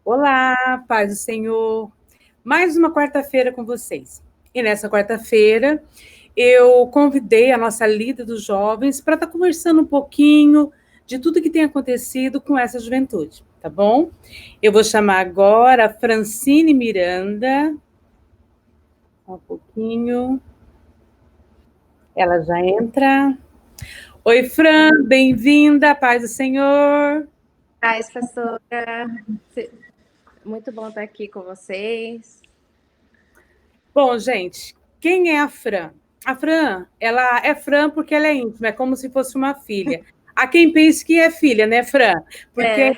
Olá, paz do Senhor. Mais uma quarta-feira com vocês. E nessa quarta-feira, eu convidei a nossa líder dos jovens para estar conversando um pouquinho de tudo que tem acontecido com essa juventude, tá bom? Eu vou chamar agora a Francine Miranda. Um pouquinho. Ela já entra. Oi, Fran, bem-vinda, paz do Senhor. Paz, pastora. Muito bom estar aqui com vocês. Bom, gente, quem é a Fran? A Fran, ela é Fran porque ela é íntima, é como se fosse uma filha. Há quem pense que é filha, né, Fran? Porque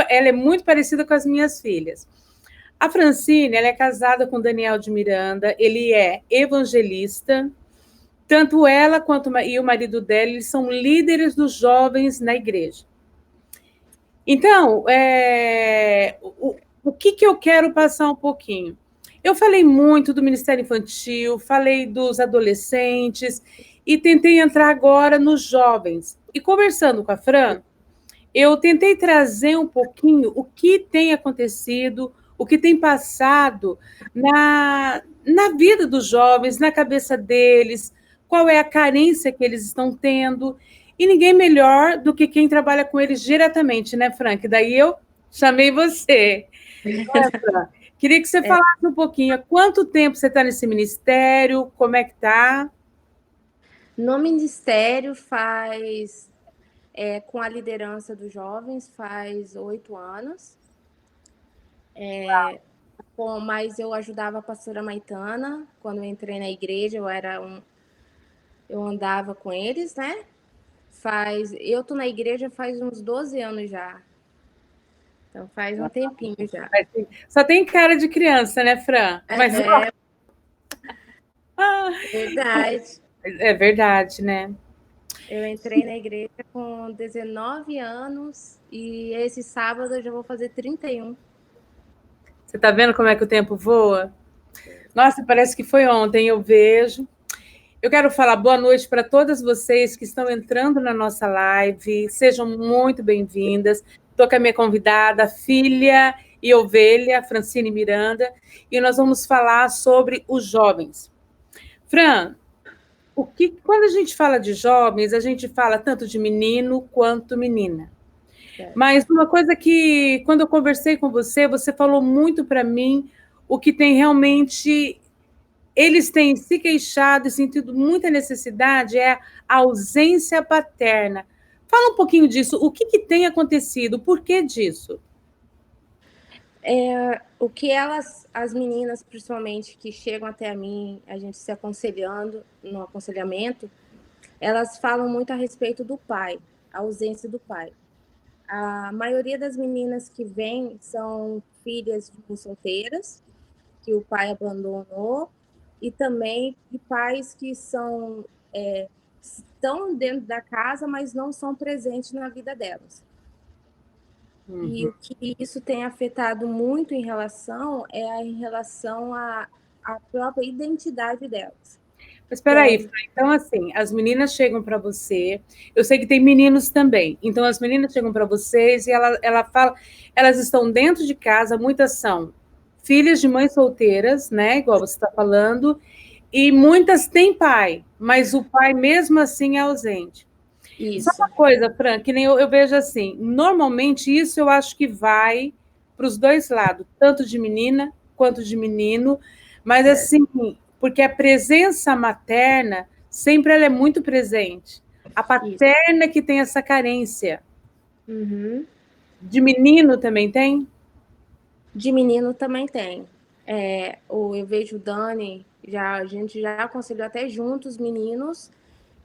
ela é muito parecida com as minhas filhas. A Francine, ela é casada com Daniel de Miranda, ele é evangelista. Tanto ela quanto e o marido dela, eles são líderes dos jovens na igreja. Então, o que eu quero passar um pouquinho? Eu falei muito do Ministério Infantil, falei dos adolescentes e tentei entrar agora nos jovens. E conversando com a Fran, eu tentei trazer um pouquinho o que tem acontecido, o que tem passado na vida dos jovens, na cabeça deles, qual é a carência que eles estão tendo. E ninguém melhor do que quem trabalha com eles diretamente, né, Frank? Daí eu chamei você. Queria que você falasse um pouquinho. Há quanto tempo você está nesse ministério? Como é que está? No ministério com a liderança dos jovens, faz 8 anos. Mas eu ajudava a pastora Maitana. Quando eu entrei na igreja, eu andava com eles, né? Eu tô na igreja faz uns 12 anos já. Então faz um tempinho já. Só tem cara de criança, né, Fran? Mas Verdade. é verdade, né? Eu entrei na igreja com 19 anos e esse sábado eu já vou fazer 31. Você está vendo como é que o tempo voa? Nossa, parece que foi ontem, eu vejo. Eu quero falar boa noite para todas vocês que estão entrando na nossa live. Sejam muito bem-vindas. Estou com a minha convidada, filha e ovelha, Francine Miranda, e nós vamos falar sobre os jovens. Fran, quando a gente fala de jovens, a gente fala tanto de menino quanto menina. Mas uma coisa que, quando eu conversei com você, você falou muito para mim o que tem realmente. Eles têm se queixado e sentido muita necessidade é a ausência paterna. Fala um pouquinho disso. O que tem acontecido? Por que disso? O que as meninas, principalmente, que chegam até mim, a gente se aconselhando no aconselhamento, elas falam muito a respeito do pai, a ausência do pai. A maioria das meninas que vêm são filhas de mães solteiras, que o pai abandonou, e também de pais que estão dentro da casa, mas não são presentes na vida delas. E o que isso tem afetado muito em relação à própria identidade delas. Mas espera aí, então assim, as meninas chegam para você, eu sei que tem meninos também, então as meninas chegam para vocês e ela fala, elas estão dentro de casa, muitas são filhas de mães solteiras, né, igual você está falando, e muitas têm pai, mas o pai mesmo assim é ausente. Só Isso. uma coisa, Fran, que nem eu vejo assim, normalmente isso eu acho que vai para os dois lados, tanto de menina quanto de menino, mas assim, porque a presença materna sempre ela é muito presente. A paterna que tem essa carência. Uhum. De menino também tem? De menino também tem. Eu vejo o Dani, a gente já aconselhou até juntos meninos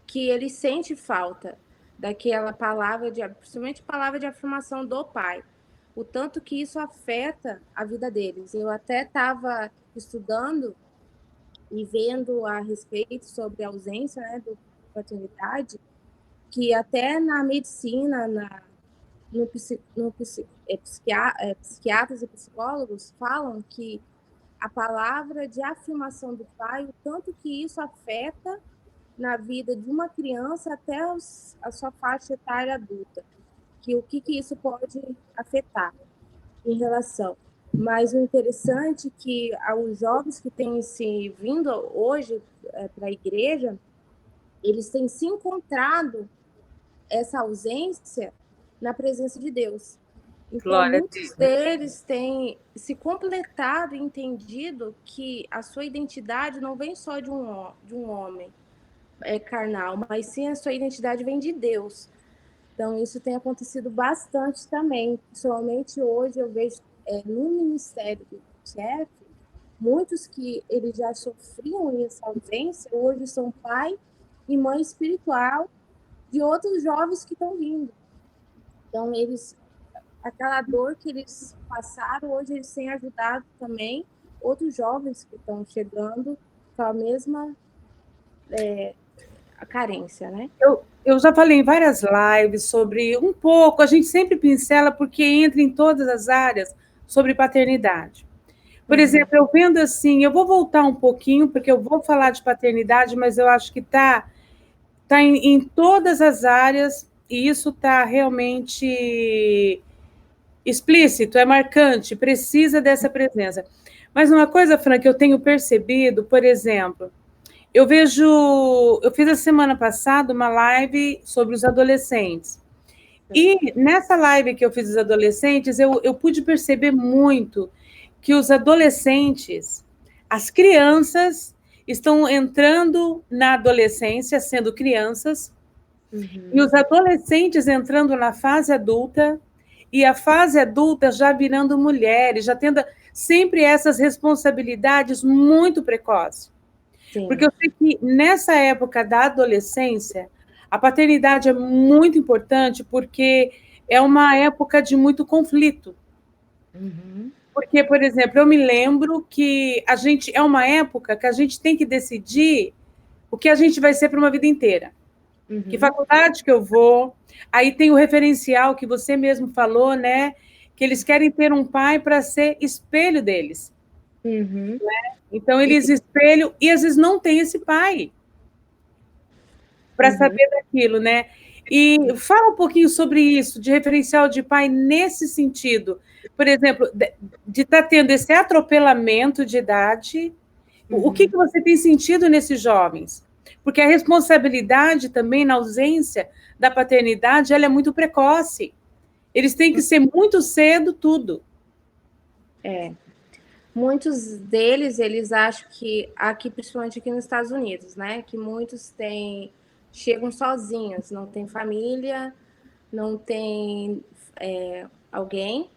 que ele sente falta daquela palavra, principalmente palavra de afirmação do pai. O tanto que isso afeta a vida deles. Eu até estava estudando e vendo a respeito sobre a ausência, né, da paternidade, que até na medicina, psiquiatras e psicólogos falam que a palavra de afirmação do pai, o tanto que isso afeta na vida de uma criança até a sua faixa etária adulta, que o que isso pode afetar. em relação. Mas o interessante é que os jovens que têm se vindo hoje para a igreja, eles têm se encontrado essa ausência na presença de Deus. Então, Glória a muitos Deus. deles têm se completado e entendido que a sua identidade não vem só de um homem carnal, mas sim a sua identidade vem de Deus. Então, isso tem acontecido bastante também. Principalmente hoje eu vejo no ministério do chefe, muitos que eles já sofriam essa ausência, hoje são pai e mãe espiritual de outros jovens que estão vindo. Então, aquela dor que eles passaram, hoje eles têm ajudado também outros jovens que estão chegando com a mesma a carência, né? Eu já falei em várias lives sobre um pouco, a gente sempre pincela porque entra em todas as áreas sobre paternidade. Por exemplo, eu vendo assim, eu vou voltar um pouquinho, porque eu vou falar de paternidade, mas eu acho que tá em todas as áreas, e isso está realmente explícito, é marcante, precisa dessa presença. Mas uma coisa, Fran, que eu tenho percebido, por exemplo, eu fiz a semana passada uma live sobre os adolescentes. E nessa live que eu fiz dos adolescentes, eu pude perceber muito que os adolescentes, as crianças, estão entrando na adolescência, sendo crianças, e os adolescentes entrando na fase adulta, e a fase adulta já virando mulheres, já tendo sempre essas responsabilidades muito precoces. Porque eu sei que nessa época da adolescência, a paternidade é muito importante porque é uma época de muito conflito. Porque, por exemplo, eu me lembro que é uma época que a gente tem que decidir o que a gente vai ser para uma vida inteira. Que faculdade que eu vou? Aí tem o referencial que você mesmo falou, né? Que eles querem ter um pai para ser espelho deles. Né? Então, eles espelham, e às vezes não tem esse pai para saber daquilo, né? E fala um pouquinho sobre isso, de referencial de pai nesse sentido. Por exemplo, de estar tendo esse atropelamento de idade. O que você tem sentido nesses jovens? Porque a responsabilidade também na ausência da paternidade, ela é muito precoce. Eles têm que ser muito cedo tudo. Muitos deles, eles acham que, aqui, principalmente aqui nos Estados Unidos, né? Que muitos chegam sozinhos, não tem família, não tem alguém,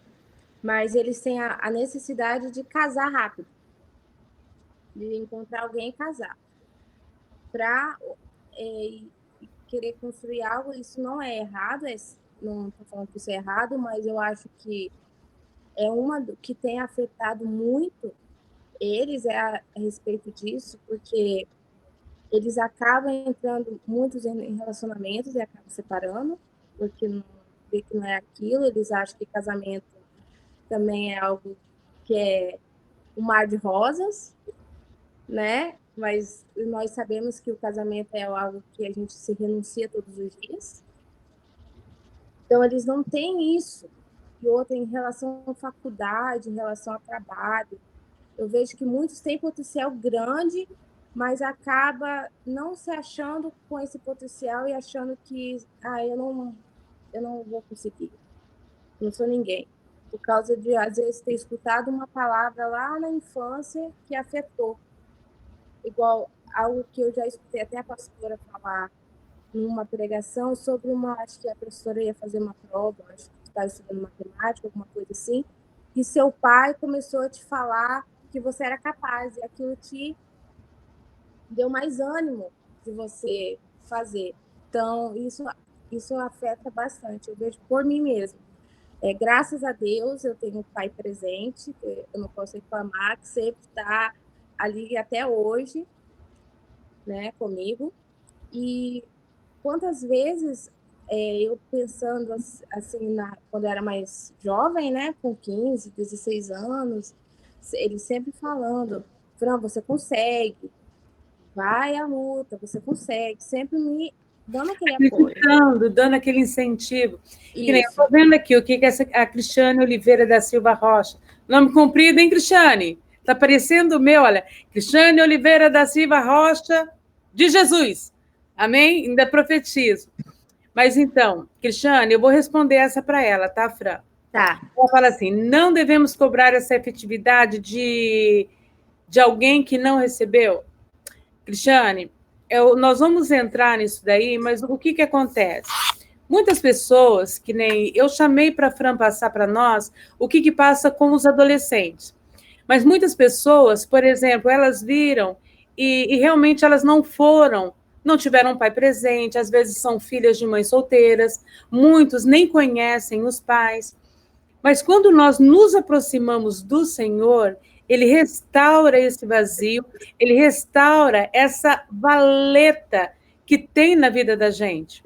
mas eles têm a necessidade de casar rápido, de encontrar alguém e casar. Para querer construir algo, isso não é errado, não estou falando que isso é errado, mas eu acho que é uma que tem afetado muito eles a respeito disso, porque eles acabam entrando muitos em relacionamentos e acabam separando, porque não vê que não é aquilo, eles acham que casamento também é algo que é um mar de rosas, né? Mas nós sabemos que o casamento é algo que a gente se renuncia todos os dias. Então, eles não têm isso. E outra, em relação à faculdade, em relação ao trabalho, eu vejo que muitos têm potencial grande, mas acaba não se achando com esse potencial e achando que eu não vou conseguir, não sou ninguém. Por causa de, às vezes, ter escutado uma palavra lá na infância que afetou. Igual algo que eu já escutei até a pastora falar numa pregação sobre acho que a professora ia fazer uma prova, acho que estava estudando matemática, alguma coisa assim, e seu pai começou a te falar que você era capaz, e aquilo te deu mais ânimo de você fazer. Então, isso afeta bastante. Eu vejo por mim mesmo. Graças a Deus, eu tenho um pai presente, eu não posso reclamar, que sempre está ali até hoje, né, comigo. E quantas vezes eu pensando assim, quando eu era mais jovem, né, com 15, 16 anos, ele sempre falando, Fran, você consegue, vai à luta, você consegue, sempre me Dando aquele apoio. Acreditando, dando aquele incentivo. Que nem eu Isso. estou vendo aqui o que é a Cristiane Oliveira da Silva Rocha. Nome comprido, hein, Cristiane? Está parecendo o meu, olha. Cristiane Oliveira da Silva Rocha de Jesus. Amém? Ainda profetizo. Mas então, Cristiane, eu vou responder essa para ela, tá, Fran? Tá. Ela fala assim: não devemos cobrar essa efetividade de alguém que não recebeu? Cristiane, nós vamos entrar nisso daí, mas o que acontece? Muitas pessoas, que nem eu chamei para a Fran passar para nós, o que passa com os adolescentes. Mas muitas pessoas, por exemplo, elas viram e realmente elas não foram, não tiveram um pai presente, às vezes são filhas de mães solteiras, muitos nem conhecem os pais. Mas quando nós nos aproximamos do Senhor, Ele restaura esse vazio, Ele restaura essa valeta que tem na vida da gente.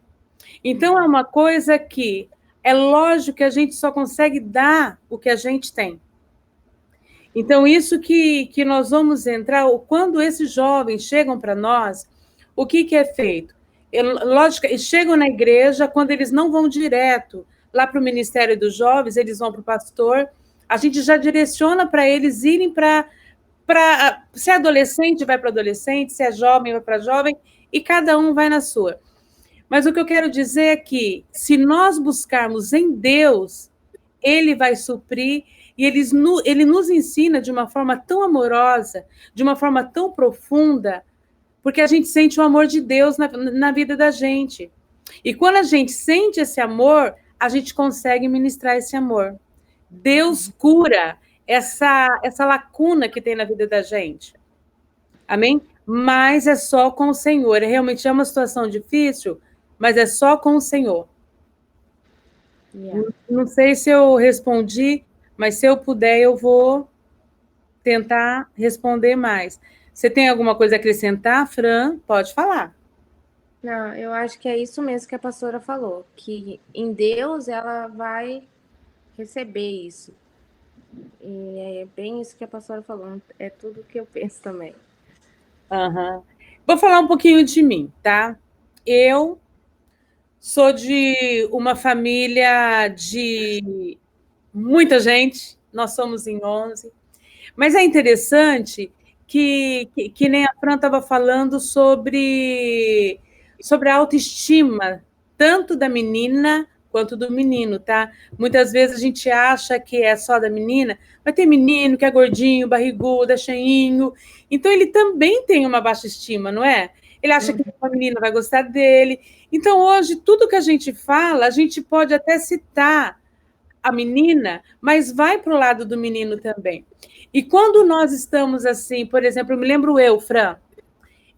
Então, é uma coisa que é lógico que a gente só consegue dar o que a gente tem. Então, isso que nós vamos entrar, quando esses jovens chegam para nós, o que é feito? Lógico, eles chegam na igreja, quando eles não vão direto lá para o Ministério dos Jovens, eles vão para o pastor, a gente já direciona para eles irem para... Se é adolescente, vai para adolescente, se é jovem, vai para jovem, e cada um vai na sua. Mas o que eu quero dizer é que, se nós buscarmos em Deus, Ele vai suprir, e Ele nos ensina de uma forma tão amorosa, de uma forma tão profunda, porque a gente sente o amor de Deus na vida da gente. E quando a gente sente esse amor, a gente consegue ministrar esse amor. Deus cura essa lacuna que tem na vida da gente. Amém? Mas é só com o Senhor. Realmente é uma situação difícil, mas é só com o Senhor. Yeah. Não sei se eu respondi, mas se eu puder, eu vou tentar responder mais. Você tem alguma coisa a acrescentar, Fran? Pode falar. Não, eu acho que é isso mesmo que a pastora falou, que em Deus ela vai receber isso. E é bem isso que a pastora falou, é tudo que eu penso também. Uhum. Vou falar um pouquinho de mim, tá? Eu sou de uma família de muita gente, nós somos em 11, mas é interessante que nem a Fran estava falando sobre a autoestima, tanto da menina quanto do menino, tá? Muitas vezes a gente acha que é só da menina, mas tem menino que é gordinho, barrigudo, é cheinho, então ele também tem uma baixa estima, não é? Ele acha que a menina vai gostar dele. Então, hoje, tudo que a gente fala, a gente pode até citar a menina, mas vai para o lado do menino também. E quando nós estamos assim, por exemplo, eu me lembro Fran,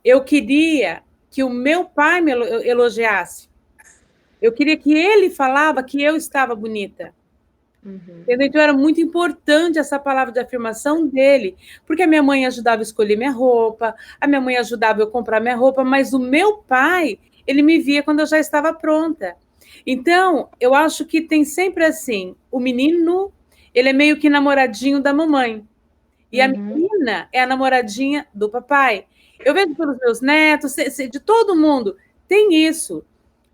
eu queria que o meu pai me elogiasse. Eu queria que ele falava que eu estava bonita. Uhum. Então, era muito importante essa palavra de afirmação dele, porque a minha mãe ajudava a escolher minha roupa, a minha mãe ajudava eu a comprar minha roupa, mas o meu pai, ele me via quando eu já estava pronta. Então, eu acho que tem sempre assim, o menino, ele é meio que namoradinho da mamãe, e a menina é a namoradinha do papai. Eu vejo pelos meus netos, de todo mundo, tem isso.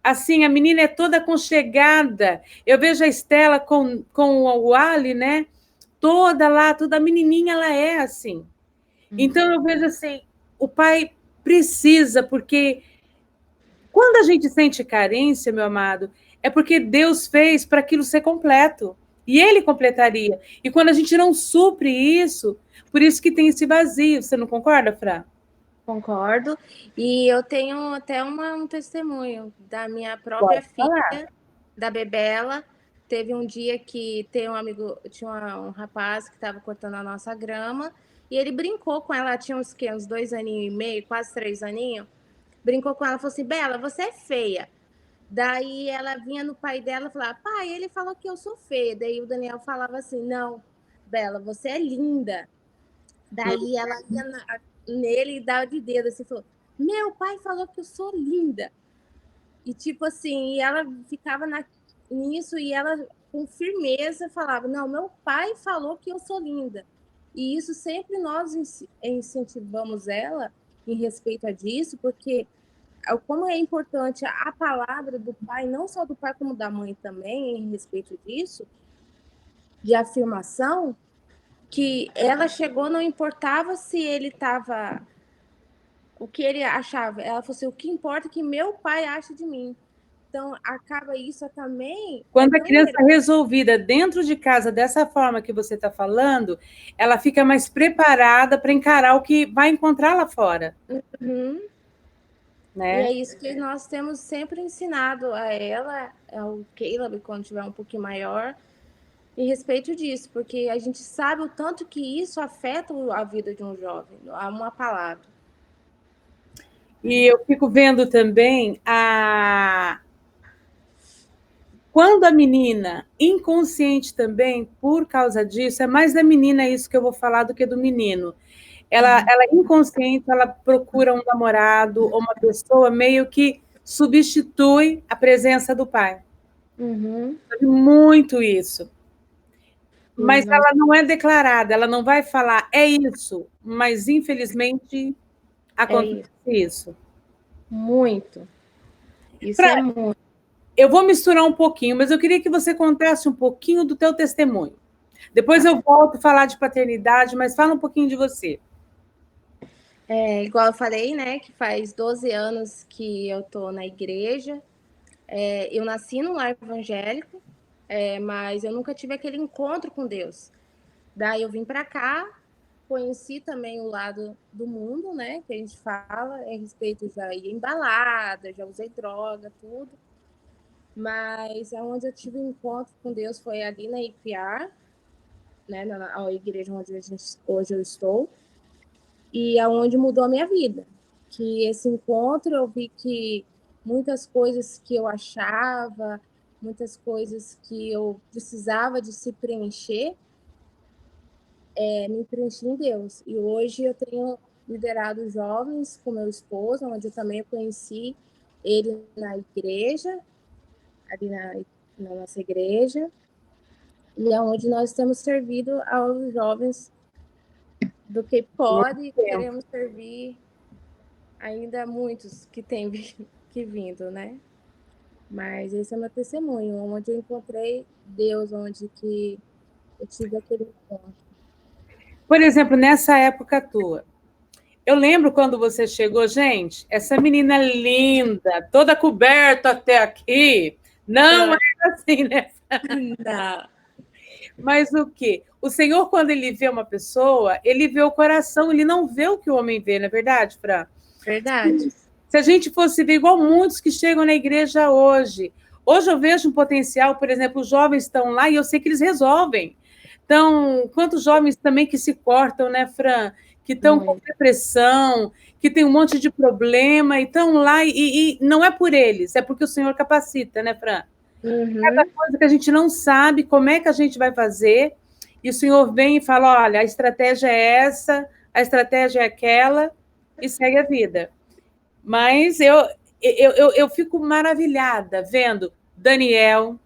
Assim, a menina é toda aconchegada. Eu vejo a Estela com o Ali, né? Toda lá, toda menininha, ela é assim. Então, eu vejo assim, o pai precisa, porque quando a gente sente carência, meu amado, é porque Deus fez para aquilo ser completo. E Ele completaria. E quando a gente não supre isso, por isso que tem esse vazio. Você não concorda, Fran? Concordo. E eu tenho até um testemunho da minha própria filha, da Bebela. Teve um dia que tem um amigo, tinha um rapaz que estava cortando a nossa grama, e ele brincou com ela, tinha uns 2 aninhos e meio, quase 3 aninhos. Brincou com ela, falou assim: Bela, você é feia. Daí ela vinha no pai dela e falava: pai, ele falou que eu sou feia. Daí o Daniel falava assim: não, Bela, você é linda. Daí ela ia nele e dava de dedo assim, falou: meu pai falou que eu sou linda. E tipo assim, e ela ficava nisso, e ela com firmeza falava: não, meu pai falou que eu sou linda. E isso sempre nós incentivamos ela em respeito a disso, porque como é importante a palavra do pai, não só do pai como da mãe também, em respeito disso, de afirmação, que ela chegou, não importava se ele estava, o que ele achava, ela falou assim, o que importa é que meu pai acha de mim. Então, acaba isso também. Quando a criança é resolvida dentro de casa dessa forma que você está falando, ela fica mais preparada para encarar o que vai encontrar lá fora. Uhum. Né? E é isso que nós temos sempre ensinado a ela, ao Caleb, quando tiver um pouquinho maior, em respeito disso, porque a gente sabe o tanto que isso afeta a vida de um jovem, uma palavra. E eu fico vendo também quando a menina, inconsciente também, por causa disso, é mais da menina isso que eu vou falar do que do menino. Ela inconsciente, ela procura um namorado ou uma pessoa meio que substitui a presença do pai. Uhum. Muito isso. Mas ela não é declarada, ela não vai falar, é isso, mas infelizmente acontece isso. Muito. Isso é muito. Eu vou misturar um pouquinho, mas eu queria que você contasse um pouquinho do teu testemunho. Depois eu volto a falar de paternidade, mas fala um pouquinho de você. Igual eu falei, né, que faz 12 anos que eu tô na igreja. Eu nasci num lar evangélico, mas eu nunca tive aquele encontro com Deus. Daí eu vim para cá, conheci também o lado do mundo, né, que a gente fala, a respeito, já ia em balada, já usei droga, tudo. Mas aonde eu tive um encontro com Deus foi ali na IPR, né, na igreja onde hoje eu estou, e aonde mudou a minha vida. Que esse encontro eu vi que muitas coisas que eu achava, muitas coisas que eu precisava de se preencher, me preenchi em Deus. E hoje eu tenho liderado jovens com meu esposo, onde eu também conheci ele na igreja, ali na nossa igreja, e é onde nós temos servido aos jovens do Cape Cod e queremos servir ainda muitos que têm vindo, né? Mas esse é meu testemunho, onde eu encontrei Deus, onde que eu tive aquele encontro. Por exemplo, nessa época tua, eu lembro quando você chegou, gente, essa menina linda, toda coberta até aqui, não é assim, né? Não. Mas o quê? O Senhor, quando ele vê uma pessoa, ele vê o coração, ele não vê o que o homem vê, não é verdade, Fran? Verdade. Se a gente fosse ver igual muitos que chegam na igreja hoje. Hoje eu vejo um potencial, por exemplo, os jovens estão lá e eu sei que eles resolvem. Então, quantos jovens também que se cortam, né, Fran? Que estão com depressão, que tem um monte de problema, e estão lá e não é por eles, é porque o Senhor capacita, né, Fran? Uhum. Cada coisa que a gente não sabe como é que a gente vai fazer, e o Senhor vem e fala, olha, a estratégia é essa, a estratégia é aquela, e segue a vida. Mas eu fico maravilhada vendo Daniel,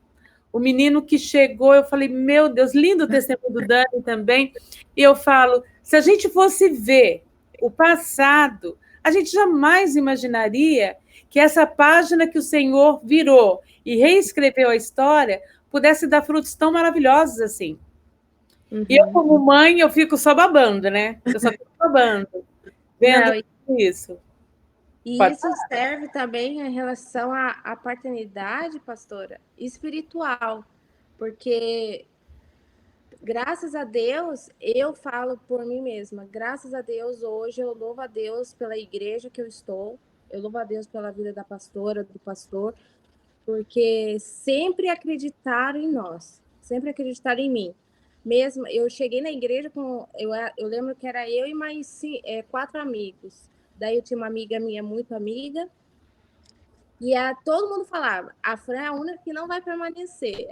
o menino que chegou, eu falei, meu Deus, lindo o testemunho do Dani também, e eu falo, se a gente fosse ver o passado, a gente jamais imaginaria que essa página que o Senhor virou e reescreveu a história pudesse dar frutos tão maravilhosos assim. Uhum. E eu, como mãe, eu fico só babando, né? Eu só fico babando, vendo isso. E isso serve também em relação à paternidade, pastora, espiritual, porque graças a Deus, eu falo por mim mesma, graças a Deus, hoje eu louvo a Deus pela igreja que eu estou, eu louvo a Deus pela vida da pastora, do pastor, porque sempre acreditaram em nós, sempre acreditaram em mim. Mesmo, eu cheguei na igreja eu lembro que era eu e mais 4 amigos. Daí eu tinha uma amiga minha, muito amiga, e todo mundo falava, a Fran é a única que não vai permanecer,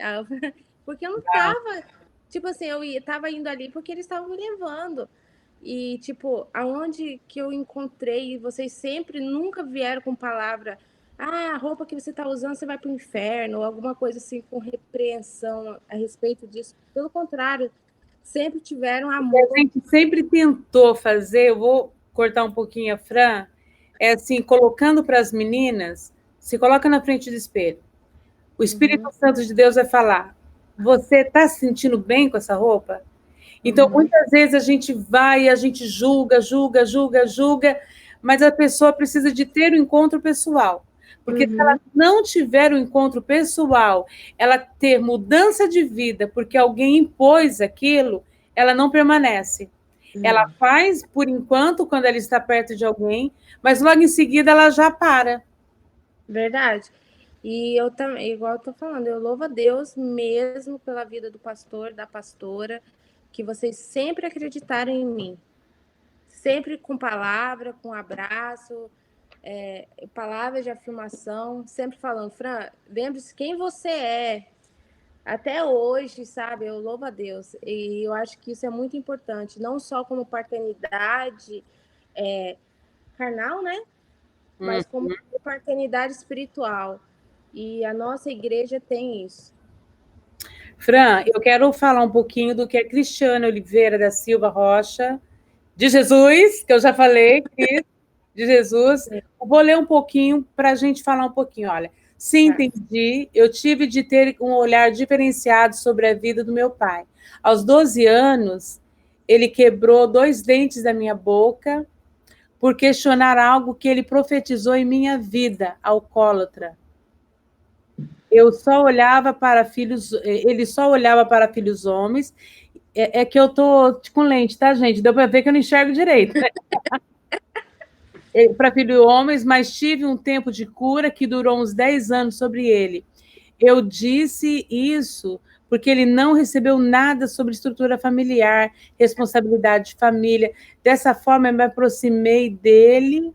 porque eu não estava, tipo assim, eu estava indo ali porque eles estavam me levando. E, tipo, aonde que eu encontrei, vocês sempre nunca vieram com palavra, a roupa que você está usando, você vai para o inferno, ou alguma coisa assim, com repreensão a respeito disso. Pelo contrário, sempre tiveram amor. A gente sempre tentou fazer, eu vou cortar um pouquinho a Fran, é assim, colocando para as meninas, se coloca na frente do espelho. O Espírito Santo de Deus vai falar, você está se sentindo bem com essa roupa? Então, muitas vezes a gente vai, a gente julga, mas a pessoa precisa de ter um encontro pessoal. Porque se ela não tiver um encontro pessoal, ela ter mudança de vida, porque alguém impôs aquilo, ela não permanece. Ela faz, por enquanto, quando ela está perto de alguém, mas logo em seguida ela já para. Verdade. E eu também, igual eu tô falando, eu louvo a Deus mesmo pela vida do pastor, da pastora, que vocês sempre acreditaram em mim. Sempre com palavra, com abraço, palavras de afirmação, sempre falando, Fran, lembre-se quem você é. Até hoje, sabe? Eu louvo a Deus. E eu acho que isso é muito importante, não só como paternidade carnal, né? Mas como paternidade espiritual. E a nossa igreja tem isso. Fran, eu quero falar um pouquinho do que a Cristiane Oliveira da Silva Rocha, de Jesus, que eu já falei, de Jesus. Eu vou ler um pouquinho para a gente falar um pouquinho. Olha, sim, entendi. Eu tive de ter um olhar diferenciado sobre a vida do meu pai. Aos 12 anos, ele quebrou 2 dentes da minha boca por questionar algo que ele profetizou em minha vida, alcoólatra. Eu só olhava para filhos, ele só olhava para filhos homens. É que eu tô com lente, tá, gente? Deu para ver que eu não enxergo direito. Para filhos homens, mas tive um tempo de cura que durou uns 10 anos sobre ele. Eu disse isso porque ele não recebeu nada sobre estrutura familiar, responsabilidade de família. Dessa forma, eu me aproximei dele,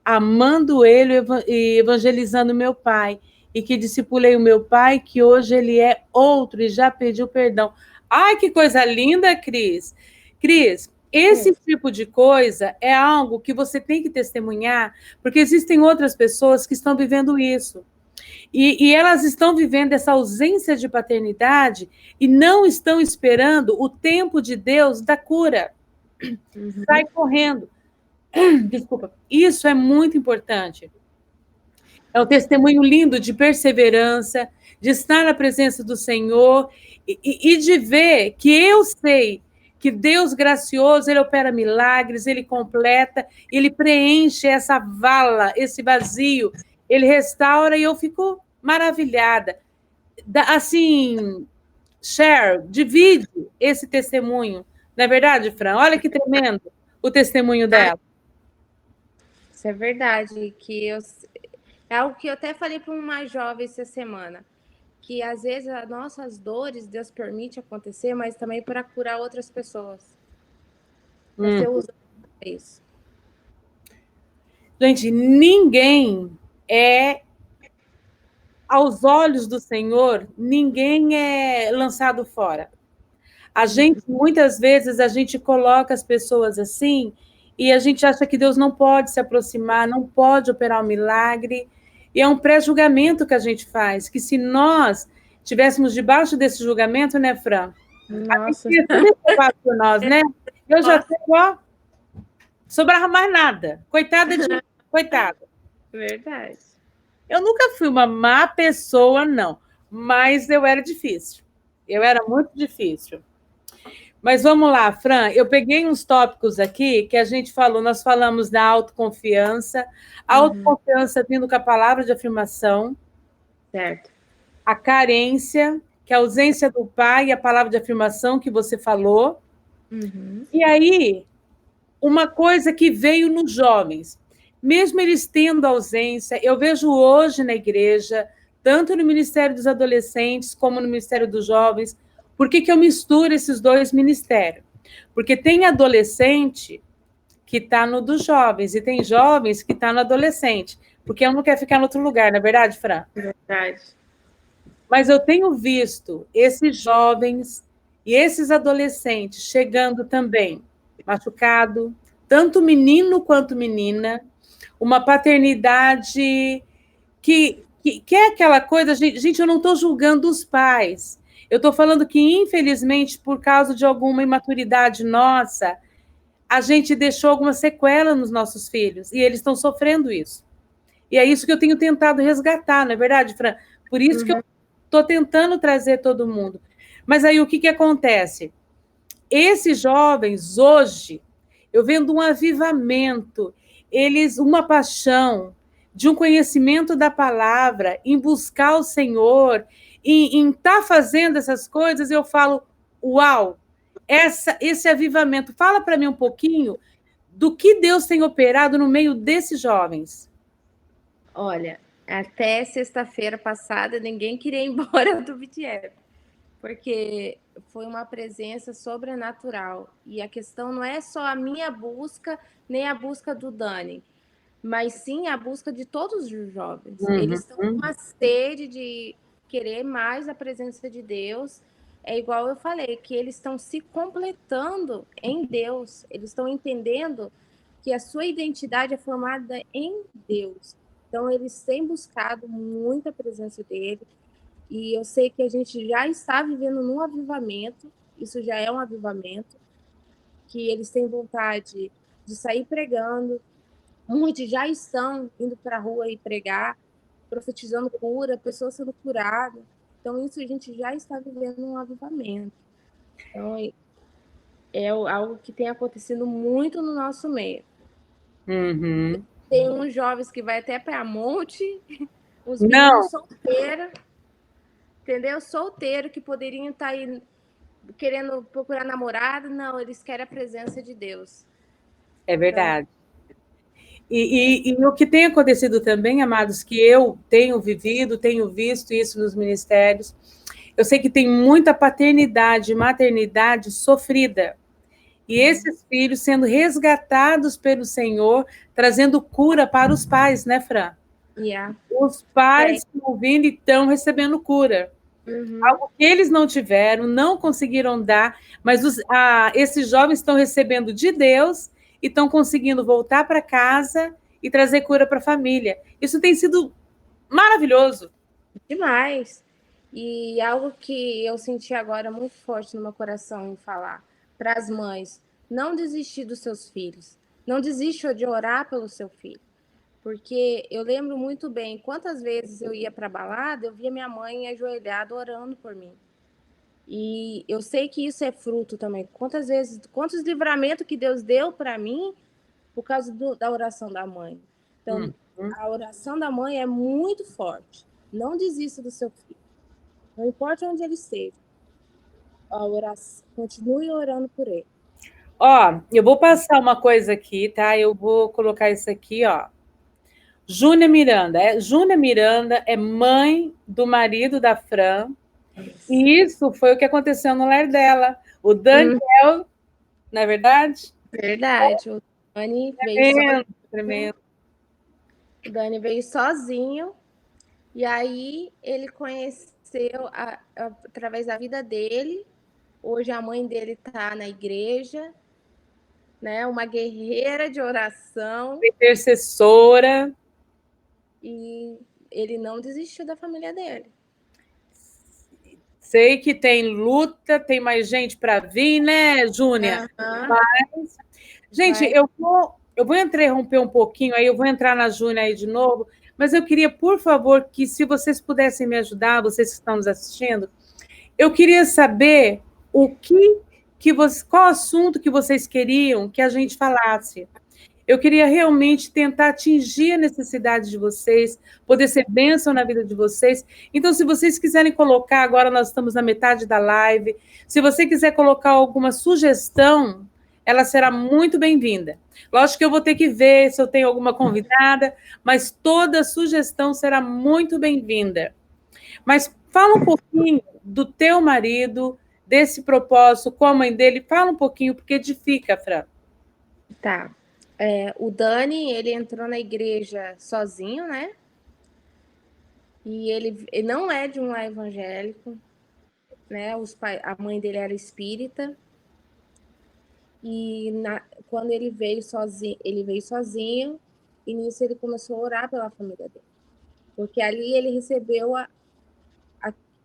amando ele e evangelizando meu pai. E que discipulei o meu pai, que hoje ele é outro e já pediu perdão. Ai, que coisa linda, Cris. Cris, esse tipo de coisa é algo que você tem que testemunhar, porque existem outras pessoas que estão vivendo isso. E elas estão vivendo essa ausência de paternidade e não estão esperando o tempo de Deus da cura. Sai correndo. Desculpa. Isso é muito importante. É um testemunho lindo de perseverança, de estar na presença do Senhor e de ver que eu sei que Deus gracioso, Ele opera milagres, Ele completa, Ele preenche essa vala, esse vazio, Ele restaura e eu fico maravilhada. Assim, share, divide esse testemunho. Não é verdade, Fran? Olha que tremendo o testemunho dela. Isso é verdade, é algo que eu até falei para uma jovem essa semana, que às vezes as nossas dores Deus permite acontecer, mas também para curar outras pessoas. Você usa isso. Gente, ninguém aos olhos do Senhor, ninguém é lançado fora. A gente, muitas vezes, a gente coloca as pessoas assim e a gente acha que Deus não pode se aproximar, não pode operar um milagre. E é um pré-julgamento que a gente faz, que se nós estivéssemos debaixo desse julgamento, né, Fran? Nossa. A gente ia por nós, né? Eu já sei, ó, sobrava mais nada. Coitada de mim, coitada. Verdade. Eu nunca fui uma má pessoa, não, mas eu era difícil. Eu era muito difícil. Mas vamos lá, Fran, eu peguei uns tópicos aqui que a gente falou, nós falamos da autoconfiança, a autoconfiança vindo com a palavra de afirmação, certo? A carência, que é a ausência do pai e a palavra de afirmação que você falou. E aí, uma coisa que veio nos jovens, mesmo eles tendo ausência, eu vejo hoje na igreja, tanto no Ministério dos Adolescentes como no Ministério dos Jovens. Por que eu misturo esses dois ministérios? Porque tem adolescente que está no dos jovens e tem jovens que está no adolescente, porque um não quer ficar em outro lugar, não é verdade, Fran? Verdade. Mas eu tenho visto esses jovens e esses adolescentes chegando também machucado, tanto menino quanto menina, uma paternidade que é aquela coisa, gente, eu não estou julgando os pais, eu estou falando que, infelizmente, por causa de alguma imaturidade nossa, a gente deixou alguma sequela nos nossos filhos e eles estão sofrendo isso. E é isso que eu tenho tentado resgatar, não é verdade, Fran? Por isso que eu estou tentando trazer todo mundo. Mas aí o que acontece? Esses jovens, hoje, eu vendo um avivamento, eles, uma paixão de um conhecimento da palavra, em buscar o Senhor, em estar fazendo essas coisas, eu falo, uau, esse avivamento. Fala para mim um pouquinho do que Deus tem operado no meio desses jovens. Olha, até sexta-feira passada, ninguém queria ir embora do BTF, porque foi uma presença sobrenatural. E a questão não é só a minha busca, nem a busca do Dani, mas sim a busca de todos os jovens. Eles estão com uma sede de querer mais a presença de Deus. É igual eu falei, que eles estão se completando em Deus. Eles estão entendendo que a sua identidade é formada em Deus. Então, eles têm buscado muita presença dele. E eu sei que a gente já está vivendo num avivamento. Isso já é um avivamento. Que eles têm vontade de sair pregando. Muitos já estão indo para a rua e pregar, profetizando cura, pessoas sendo curadas. Então, isso a gente já está vivendo um avivamento. Então, é algo que tem acontecido muito no nosso meio. Tem uns jovens que vai até para monte, os meninos solteiros, entendeu? Solteiro, que poderiam estar aí querendo procurar namorado. Não, eles querem a presença de Deus. É verdade. E o que tem acontecido também, amados, que eu tenho vivido, tenho visto isso nos ministérios, eu sei que tem muita paternidade e maternidade sofrida. E esses filhos sendo resgatados pelo Senhor, trazendo cura para os pais, né, Fran? Os pais estão vindo e estão recebendo cura. Algo que eles não tiveram, não conseguiram dar, mas esses jovens estão recebendo de Deus e estão conseguindo voltar para casa e trazer cura para a família. Isso tem sido maravilhoso. Demais. E algo que eu senti agora muito forte no meu coração em falar para as mães: não desistir dos seus filhos. Não desista de orar pelo seu filho. Porque eu lembro muito bem, quantas vezes eu ia para a balada, eu via minha mãe ajoelhada orando por mim. E eu sei que isso é fruto também. Quantos livramentos que Deus deu para mim por causa da oração da mãe. Então, a oração da mãe é muito forte. Não desista do seu filho. Não importa onde ele esteja. A oração, continue orando por ele. Ó, eu vou passar uma coisa aqui, tá? Eu vou colocar isso aqui, ó. Júnia Miranda. Júnia Miranda é mãe do marido da Fran. E isso foi o que aconteceu no lar dela. O Daniel, não é verdade? Verdade. O Dani veio sozinho. Tremendo. O Dani veio sozinho. E aí ele conheceu, através da vida dele, hoje a mãe dele está na igreja, né? Uma guerreira de oração. Intercessora. E ele não desistiu da família dele. Sei que tem luta, tem mais gente para vir, né, Júnia? Mas, gente, eu vou interromper um pouquinho, aí eu vou entrar na Júnia aí de novo, mas eu queria, por favor, que se vocês pudessem me ajudar, vocês que estão nos assistindo, eu queria saber qual assunto que vocês queriam que a gente falasse. Eu queria realmente tentar atingir a necessidade de vocês, poder ser bênção na vida de vocês. Então, se vocês quiserem colocar, agora nós estamos na metade da live, se você quiser colocar alguma sugestão, ela será muito bem-vinda. Lógico que eu vou ter que ver se eu tenho alguma convidada, mas toda sugestão será muito bem-vinda. Mas fala um pouquinho do teu marido, desse propósito com a mãe dele, fala um pouquinho, porque edifica, Fran. Tá. O Dani, ele entrou na igreja sozinho, né? E ele não é de um lar evangélico, né? A mãe dele era espírita. E quando ele veio sozinho, e nisso ele começou a orar pela família dele. Porque ali ele recebeu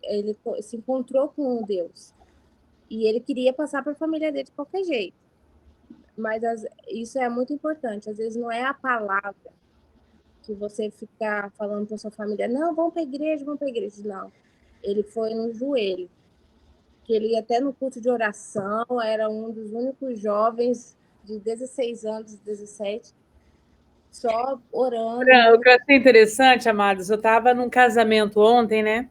ele se encontrou com Deus. E ele queria passar para a família dele de qualquer jeito. Mas isso é muito importante. Às vezes não é a palavra que você fica falando para sua família, não, vamos para a igreja, vamos para a igreja. Não, ele foi no joelho. Que ele ia até no culto de oração, era um dos únicos jovens de 16 anos, 17, só orando. O que eu achei interessante, amados, eu estava num casamento ontem, né?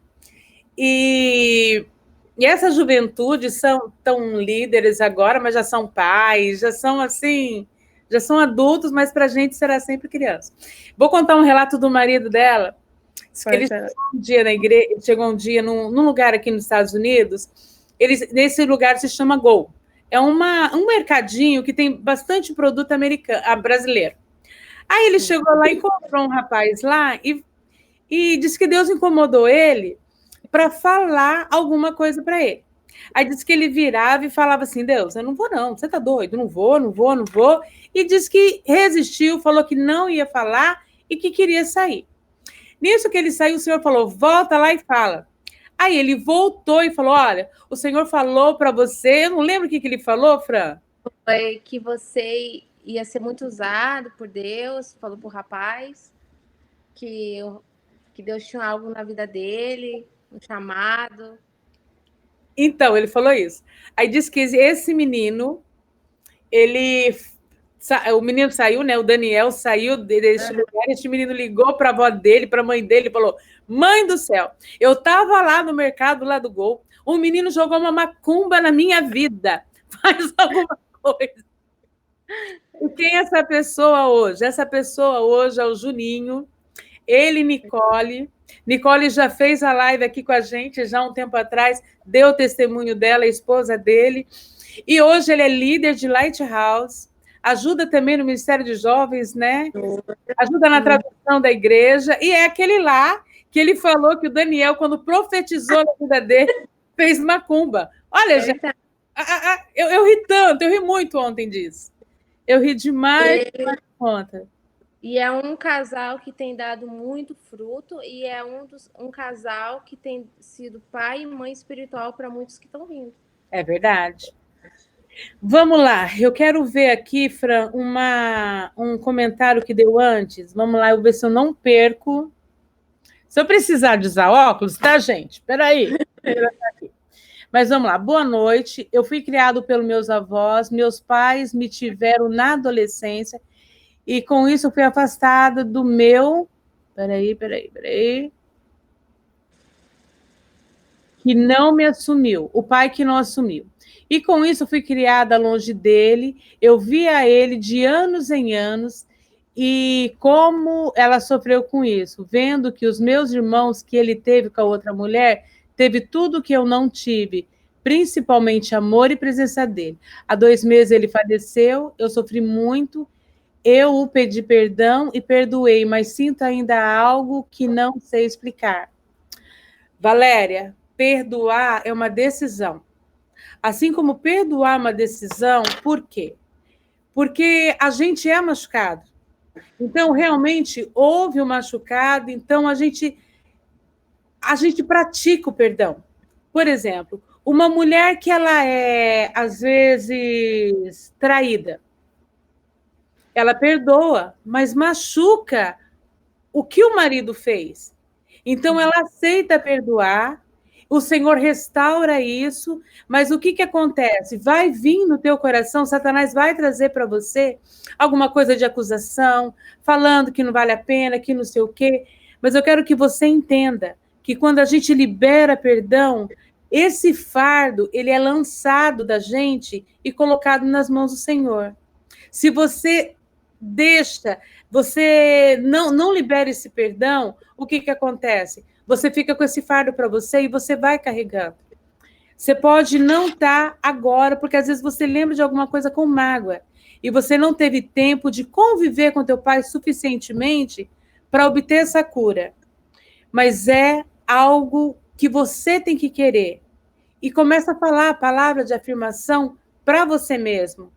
E essa juventude são tão líderes agora, mas já são pais, já são assim, já são adultos, mas para a gente será sempre criança. Vou contar um relato do marido dela. Ele chegou um dia num lugar aqui nos Estados Unidos, nesse lugar se chama Go. É um mercadinho que tem bastante produto americano, brasileiro. Aí ele chegou lá e encontrou um rapaz lá e disse que Deus incomodou ele para falar alguma coisa para ele. Aí disse que ele virava e falava assim, Deus, eu não vou não, você tá doido? Não vou. E disse que resistiu, falou que não ia falar e que queria sair. Nisso que ele saiu, o Senhor falou, volta lá e fala. Aí ele voltou e falou, olha, o Senhor falou para você, eu não lembro o que ele falou, Fran. Foi que você ia ser muito usado por Deus, falou pro rapaz que Deus tinha algo na vida dele, um chamado. Então, ele falou isso. Aí disse que esse menino, o menino saiu, né? O Daniel saiu desse lugar, esse menino ligou para a avó dele, para a mãe dele, e falou, mãe do céu, eu estava lá no mercado, lá do Gol, um menino jogou uma macumba na minha vida, faz alguma coisa. E quem é essa pessoa hoje? Essa pessoa hoje é o Juninho, ele, Nicole. Nicole já fez a live aqui com a gente, já um tempo atrás, deu o testemunho dela, a esposa dele. E hoje ele é líder de Lighthouse, ajuda também no Ministério de Jovens, né? Ajuda na tradução da igreja. E é aquele lá que ele falou que o Daniel, quando profetizou na vida dele, fez macumba. Olha, gente, eu ri tanto, eu ri muito ontem disso. Eu ri demais da conta. E é um casal que tem dado muito fruto e é um casal que tem sido pai e mãe espiritual para muitos que estão vindo. É verdade. Vamos lá, eu quero ver aqui, Fran, um comentário que deu antes. Vamos lá, eu vou ver se eu não perco. Se eu precisar de usar óculos, tá, gente? Espera aí. Mas vamos lá, boa noite. Eu fui criado pelos meus avós, meus pais me tiveram na adolescência e com isso eu fui afastada do meu... Peraí. Que não me assumiu, o pai que não assumiu. E com isso eu fui criada longe dele, eu via ele de anos em anos e como ela sofreu com isso, vendo que os meus irmãos que ele teve com a outra mulher, teve tudo que eu não tive, principalmente amor e presença dele. Há 2 meses ele faleceu, eu sofri muito, eu o pedi perdão e perdoei, mas sinto ainda algo que não sei explicar. Valéria, perdoar é uma decisão. Assim como perdoar é uma decisão, por quê? Porque a gente é machucado. Então, realmente, houve um machucado, então a gente pratica o perdão. Por exemplo, uma mulher que ela é, às vezes, traída, ela perdoa, mas machuca o que o marido fez. Então, ela aceita perdoar, o Senhor restaura isso, mas o que acontece? Vai vir no teu coração, Satanás vai trazer para você alguma coisa de acusação, falando que não vale a pena, que não sei o quê, mas eu quero que você entenda que quando a gente libera perdão, esse fardo, ele é lançado da gente e colocado nas mãos do Senhor. Se você deixa, você não libera esse perdão, o que acontece? Você fica com esse fardo para você e você vai carregando. Você pode não estar agora, porque às vezes você lembra de alguma coisa com mágoa e você não teve tempo de conviver com teu pai suficientemente para obter essa cura. Mas é algo que você tem que querer. E começa a falar a palavra de afirmação para você mesmo.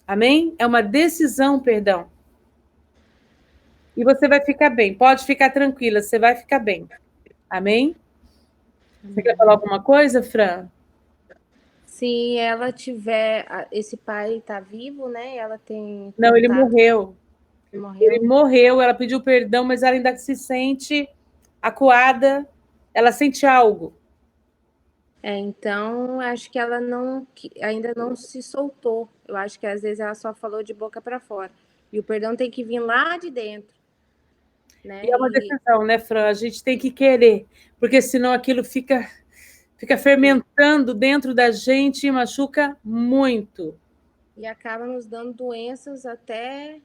Amém? É uma decisão, perdão. E você vai ficar bem. Pode ficar tranquila, você vai ficar bem. Amém? Você quer falar alguma coisa, Fran? Se ela tiver, esse pai está vivo, né? Ela tem Não, ele contato. morreu. Morreu? Ele morreu, ela pediu perdão, mas ela ainda se sente acuada, ela sente algo. Então, acho que ela ainda não se soltou. Eu acho que às vezes ela só falou de boca para fora. E o perdão tem que vir lá de dentro. Né? E é uma decisão, né, Fran? A gente tem que querer, porque senão aquilo fica fermentando dentro da gente e machuca muito. E acaba nos dando doenças até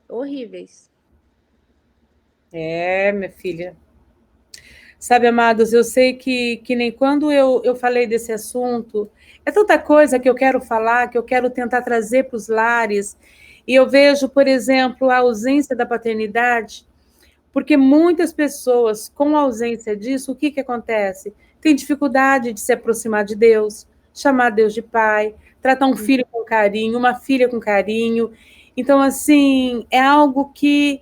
horríveis. É, minha filha. Sabe, amados, eu sei que nem quando eu falei desse assunto, é tanta coisa que eu quero falar, que eu quero tentar trazer para os lares, e eu vejo, por exemplo, a ausência da paternidade, porque muitas pessoas, com a ausência disso, o que, que acontece? Tem dificuldade de se aproximar de Deus, chamar Deus de pai, tratar um filho com carinho, uma filha com carinho. Então, assim, é algo que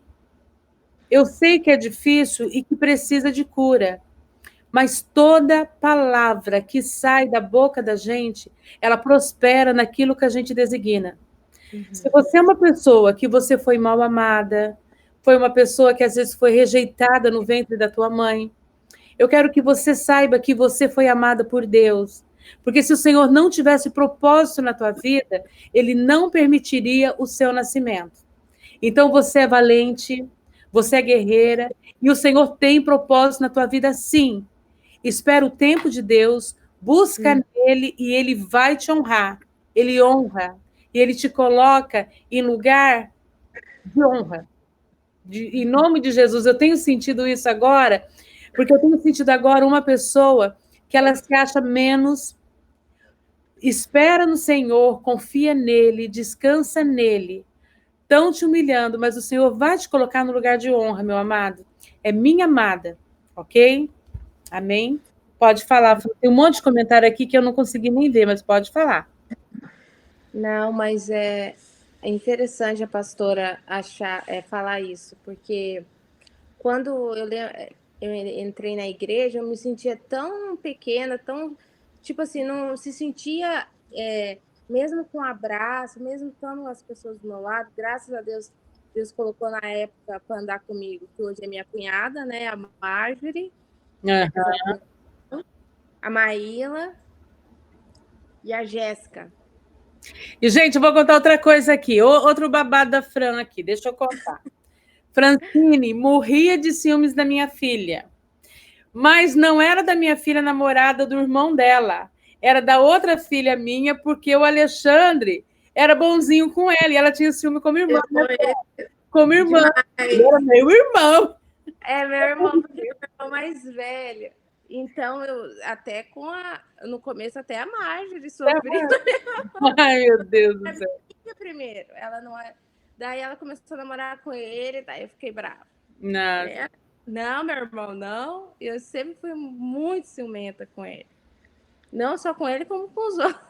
eu sei que é difícil e que precisa de cura. Mas toda palavra que sai da boca da gente, ela prospera naquilo que a gente designa. Se você é uma pessoa que você foi mal amada, foi uma pessoa que às vezes foi rejeitada no ventre da tua mãe, eu quero que você saiba que você foi amada por Deus. Porque se o Senhor não tivesse propósito na tua vida, Ele não permitiria o seu nascimento. Então você é valente, você é guerreira, e o Senhor tem propósito na tua vida, sim. Espera o tempo de Deus, busca nele e ele vai te honrar. Ele honra. E ele te coloca em lugar de honra. Em nome de Jesus, eu tenho sentido isso agora, porque eu tenho sentido agora uma pessoa que ela se acha menos, espera no Senhor, confia nele, descansa nele. Estão te humilhando, mas o Senhor vai te colocar no lugar de honra, meu amado. É minha amada, ok? Amém? Pode falar. Tem um monte de comentário aqui que eu não consegui nem ver, mas pode falar. Não, mas é interessante a pastora falar isso, porque quando eu entrei na igreja, eu me sentia tão pequena, tão, tipo assim, não se sentia, mesmo com abraço, mesmo estando as pessoas do meu lado, graças a Deus, Deus colocou na época para andar comigo, que hoje é minha cunhada, né, a Marjorie, a Maíla e a Jéssica. E, gente, eu vou contar outra coisa aqui. Outro babado da Fran aqui. Deixa eu contar. Francine morria de ciúmes da minha filha. Mas não era da minha filha namorada do irmão dela. Era da outra filha minha, porque o Alexandre era bonzinho com ela. E ela tinha ciúme como irmã. Como irmã. Ele era meu irmão. É, meu irmão, porque é o irmão mais velho. Então, no começo, até a Marjorie sofreu. Ai, meu Deus do céu. Primeiro, ela não é. Daí ela começou a namorar com ele, daí eu fiquei brava. Não, meu irmão, não. Eu sempre fui muito ciumenta com ele. Não só com ele, como com os outros.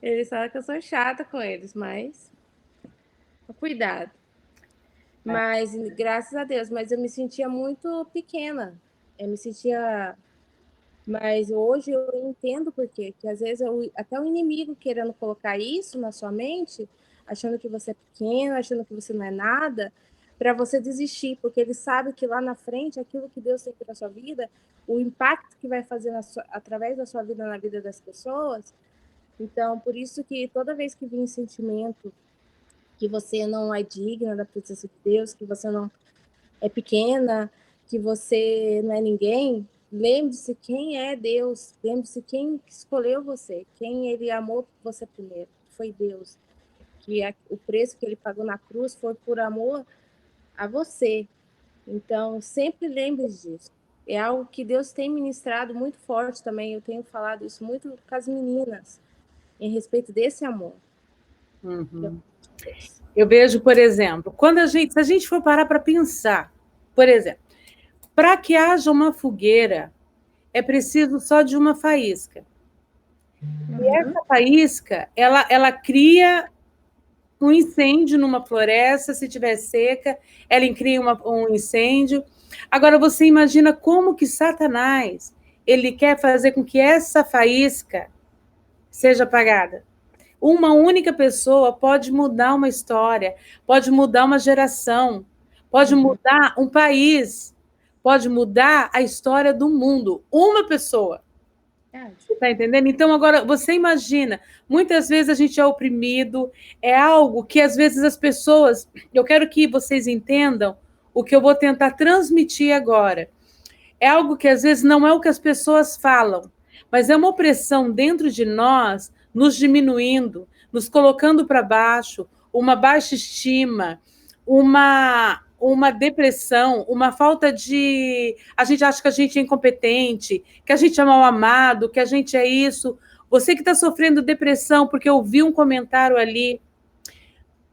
Eles sabem que eu sou chata com eles, mas cuidado. Mas, graças a Deus, mas eu me sentia muito pequena. Eu me sentia... Mas hoje eu entendo por quê. Que às vezes até o inimigo querendo colocar isso na sua mente, achando que você é pequeno, achando que você não é nada, para você desistir, porque ele sabe que lá na frente, aquilo que Deus tem para a sua vida, o impacto que vai fazer através da sua vida na vida das pessoas. Então, por isso que toda vez que vem sentimento que você não é digna da presença de Deus, que você não é pequena, que você não é ninguém, lembre-se quem é Deus, lembre-se quem escolheu você, quem ele amou você primeiro, foi Deus. Que o preço que ele pagou na cruz foi por amor a você. Então, sempre lembre-se disso. É algo que Deus tem ministrado muito forte também, eu tenho falado isso muito com as meninas, em respeito desse amor. Eu vejo, por exemplo, se a gente for parar para pensar, por exemplo, para que haja uma fogueira, é preciso só de uma faísca. E essa faísca, ela cria um incêndio numa floresta, se tiver seca, ela cria um incêndio. Agora, você imagina como que Satanás, ele quer fazer com que essa faísca seja apagada. Uma única pessoa pode mudar uma história, pode mudar uma geração, pode mudar um país, pode mudar a história do mundo. Uma pessoa. Você está entendendo? Então, agora, você imagina, muitas vezes a gente é oprimido, é algo que, às vezes, as pessoas... Eu quero que vocês entendam o que eu vou tentar transmitir agora. É algo que, às vezes, não é o que as pessoas falam, mas é uma opressão dentro de nós, nos diminuindo, nos colocando para baixo, uma baixa estima, uma depressão, uma falta de... A gente acha que a gente é incompetente, que a gente é mal amado, que a gente é isso. Você que está sofrendo depressão porque ouviu um comentário ali,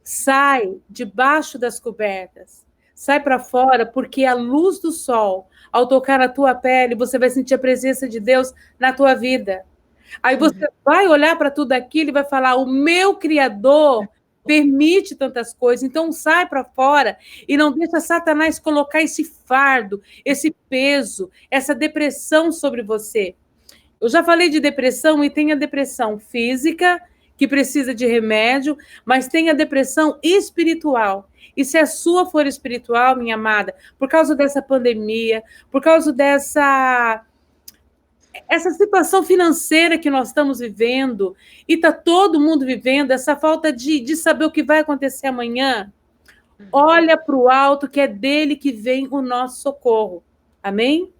sai debaixo das cobertas, sai para fora, porque a luz do sol, ao tocar na tua pele, você vai sentir a presença de Deus na tua vida. Aí você vai olhar para tudo aquilo e vai falar: o meu Criador permite tantas coisas, então sai para fora e não deixa Satanás colocar esse fardo, esse peso, essa depressão sobre você. Eu já falei de depressão e tem a depressão física, que precisa de remédio, mas tem a depressão espiritual. E se a sua for espiritual, minha amada, por causa dessa pandemia, por causa dessa essa situação financeira que nós estamos vivendo, e está todo mundo vivendo, essa falta de saber o que vai acontecer amanhã, olha para o alto, que é dele que vem o nosso socorro. Amém?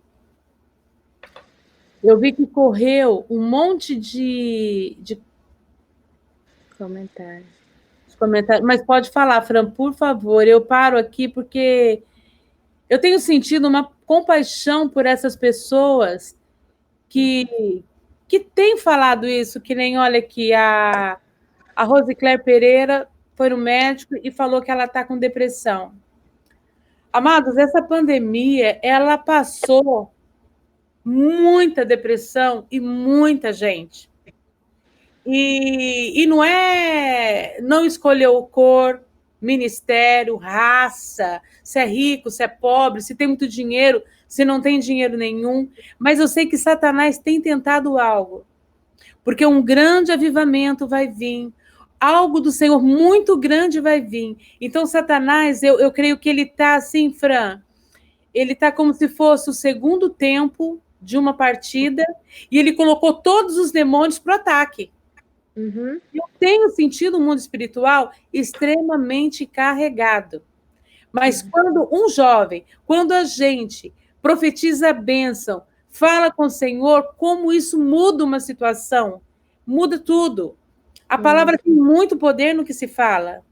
Eu vi que correu um monte de comentários. Mas pode falar, Fran, por favor. Eu paro aqui porque eu tenho sentido uma compaixão por essas pessoas que têm falado isso, que nem, olha aqui, a Rosicléia Pereira foi no médico e falou que ela está com depressão. Amados, essa pandemia, ela passou muita depressão e muita gente. E não escolheu cor, ministério, raça, se é rico, se é pobre, se tem muito dinheiro, se não tem dinheiro nenhum. Mas eu sei que Satanás tem tentado algo, porque um grande avivamento vai vir, algo do Senhor muito grande vai vir. Então, Satanás, eu creio que ele está assim, Fran, ele está como se fosse o segundo tempo de uma partida e ele colocou todos os demônios para o ataque. Eu tenho sentido o mundo espiritual extremamente carregado. Mas quando um jovem, quando a gente profetiza a bênção, fala com o Senhor, como isso muda uma situação, muda tudo. A palavra tem muito poder no que se fala.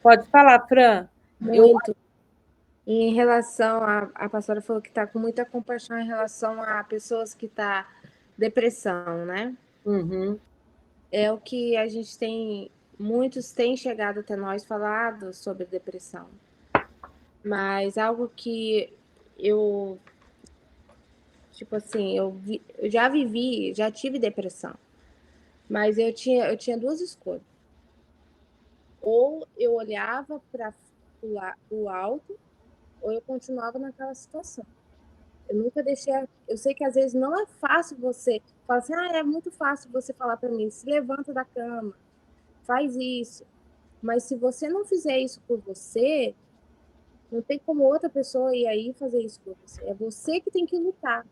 Pode falar, Fran. Muito. E em relação a pastora falou que está com muita compaixão em relação a pessoas que estão depressão, né? É o que a gente tem, muitos têm chegado até nós falado sobre depressão. Mas algo que eu, tipo assim, eu já vivi, já tive depressão. Mas eu tinha duas escolhas. Ou eu olhava para o alto, ou eu continuava naquela situação. Eu nunca deixei... Eu sei que às vezes não é fácil você falar assim, é muito fácil você falar para mim, se levanta da cama, faz isso. Mas se você não fizer isso por você, não tem como outra pessoa ir aí fazer isso por você. É você que tem que lutar.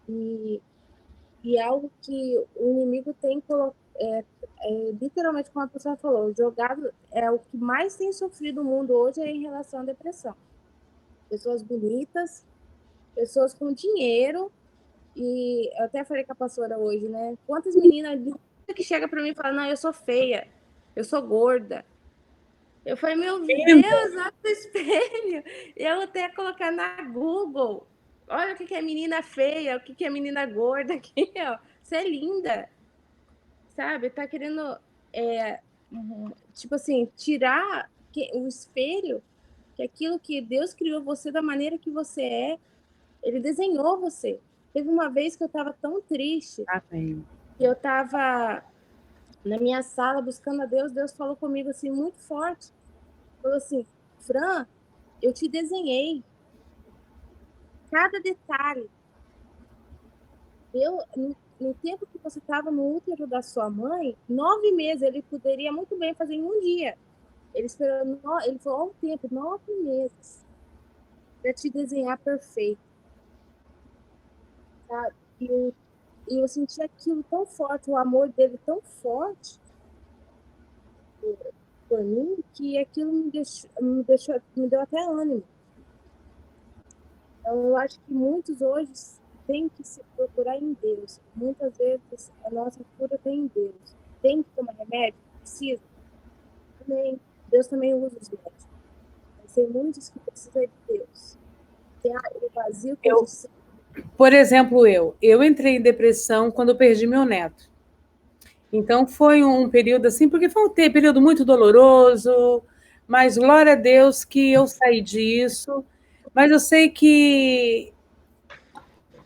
E é algo que o inimigo tem colocado, literalmente, como a pessoa falou, jogado, o que mais tem sofrido o mundo hoje é em relação à depressão. Pessoas bonitas, pessoas com dinheiro, e eu até falei com a pastora hoje, né? Quantas meninas que chegam para mim e falam, não, eu sou feia, eu sou gorda. Eu falei, meu Deus, olha o espelho. Eu até colocar na Google, olha o que é menina feia, o que é menina gorda aqui, ó. Você é linda. Sabe? Tá querendo, tipo assim, tirar o espelho, que aquilo que Deus criou você da maneira que você é, Ele desenhou você. Teve uma vez que eu tava tão triste, que eu tava na minha sala buscando a Deus, Deus falou comigo assim, muito forte. Falou assim, Fran, eu te desenhei. cada detalhe. No tempo que você estava no útero da sua mãe, 9 meses, ele poderia muito bem fazer em um dia. Ele falou, um tempo, 9 meses, para te desenhar perfeito. Sabe? E eu senti aquilo tão forte, o amor dele tão forte por mim, que aquilo me deu até ânimo. Então, eu acho que muitos hoje têm que se procurar em Deus. Muitas vezes a nossa cura tem em Deus. Tem que tomar remédio? Precisa. Também. Deus também usa os médicos. Mas tem muitos que precisam de Deus. Tem o vazio que Por exemplo, eu entrei em depressão quando eu perdi meu neto. Então, foi um período assim, porque foi um período muito doloroso, mas glória a Deus que eu saí disso. Mas eu sei que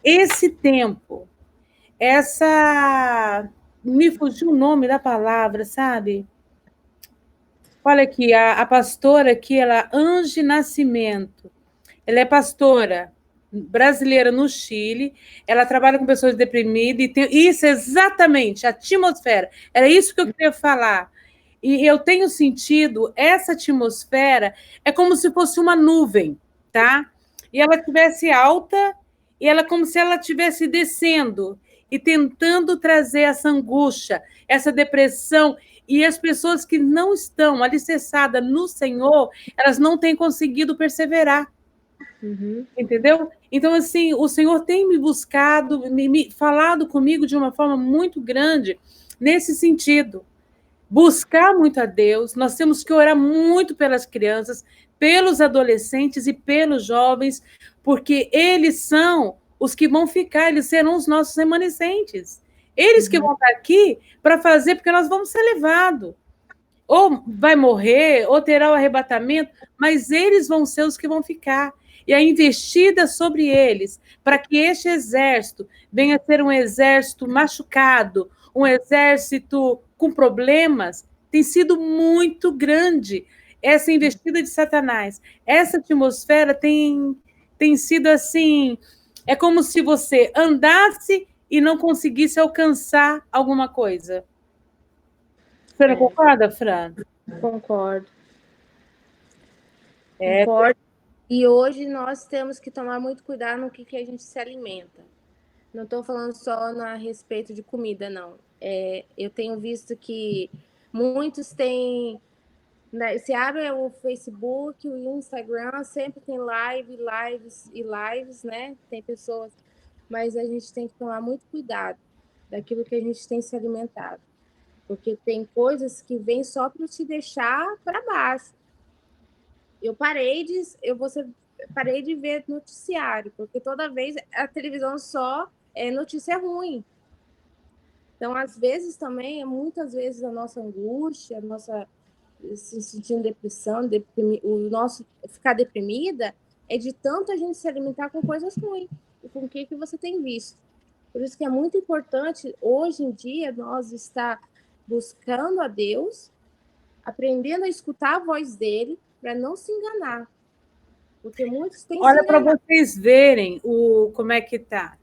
esse tempo, me fugiu o nome da palavra, sabe? Olha aqui, a pastora aqui, ela, Ange Nascimento, ela é pastora brasileira no Chile, ela trabalha com pessoas deprimidas, isso, exatamente, a atmosfera, era isso que eu queria falar. E eu tenho sentido, essa atmosfera é como se fosse uma nuvem, tá? E ela estivesse alta, e ela como se ela estivesse descendo, e tentando trazer essa angústia, essa depressão, e as pessoas que não estão alicerçadas no Senhor, elas não têm conseguido perseverar. Uhum. Entendeu? Então, assim, o Senhor tem me buscado, me falado comigo de uma forma muito grande nesse sentido. Buscar muito a Deus, nós temos que orar muito pelas crianças, pelos adolescentes e pelos jovens, porque eles são os que vão ficar, eles serão os nossos remanescentes. Eles que vão estar aqui para fazer, porque nós vamos ser levados. Ou vai morrer, ou terá o arrebatamento, mas eles vão ser os que vão ficar. E a investida sobre eles, para que este exército venha a ser um exército machucado, um exército com problemas, tem sido muito grande. Essa investida de Satanás, essa atmosfera tem sido assim, é como se você andasse e não conseguisse alcançar alguma coisa. Você não concorda, Fran? Concordo. Concordo. E hoje nós temos que tomar muito cuidado no que a gente se alimenta. Não estou falando só a respeito de comida, não. Eu tenho visto que muitos têm... Né, se abre o Facebook, o Instagram, sempre tem lives, né? Tem pessoas... Mas a gente tem que tomar muito cuidado daquilo que a gente tem se alimentado. Porque tem coisas que vêm só para te deixar para baixo. Eu parei de ver noticiário, porque toda vez a televisão só é notícia ruim. Então, às vezes também, muitas vezes a nossa angústia, a nossa se sentindo depressão, o nosso ficar deprimida é de tanto a gente se alimentar com coisas ruins. E com o que você tem visto? Por isso que é muito importante, hoje em dia, nós estar buscando a Deus, aprendendo a escutar a voz dele, para não se enganar. Porque muitos têm Olha, para vocês verem como é que está.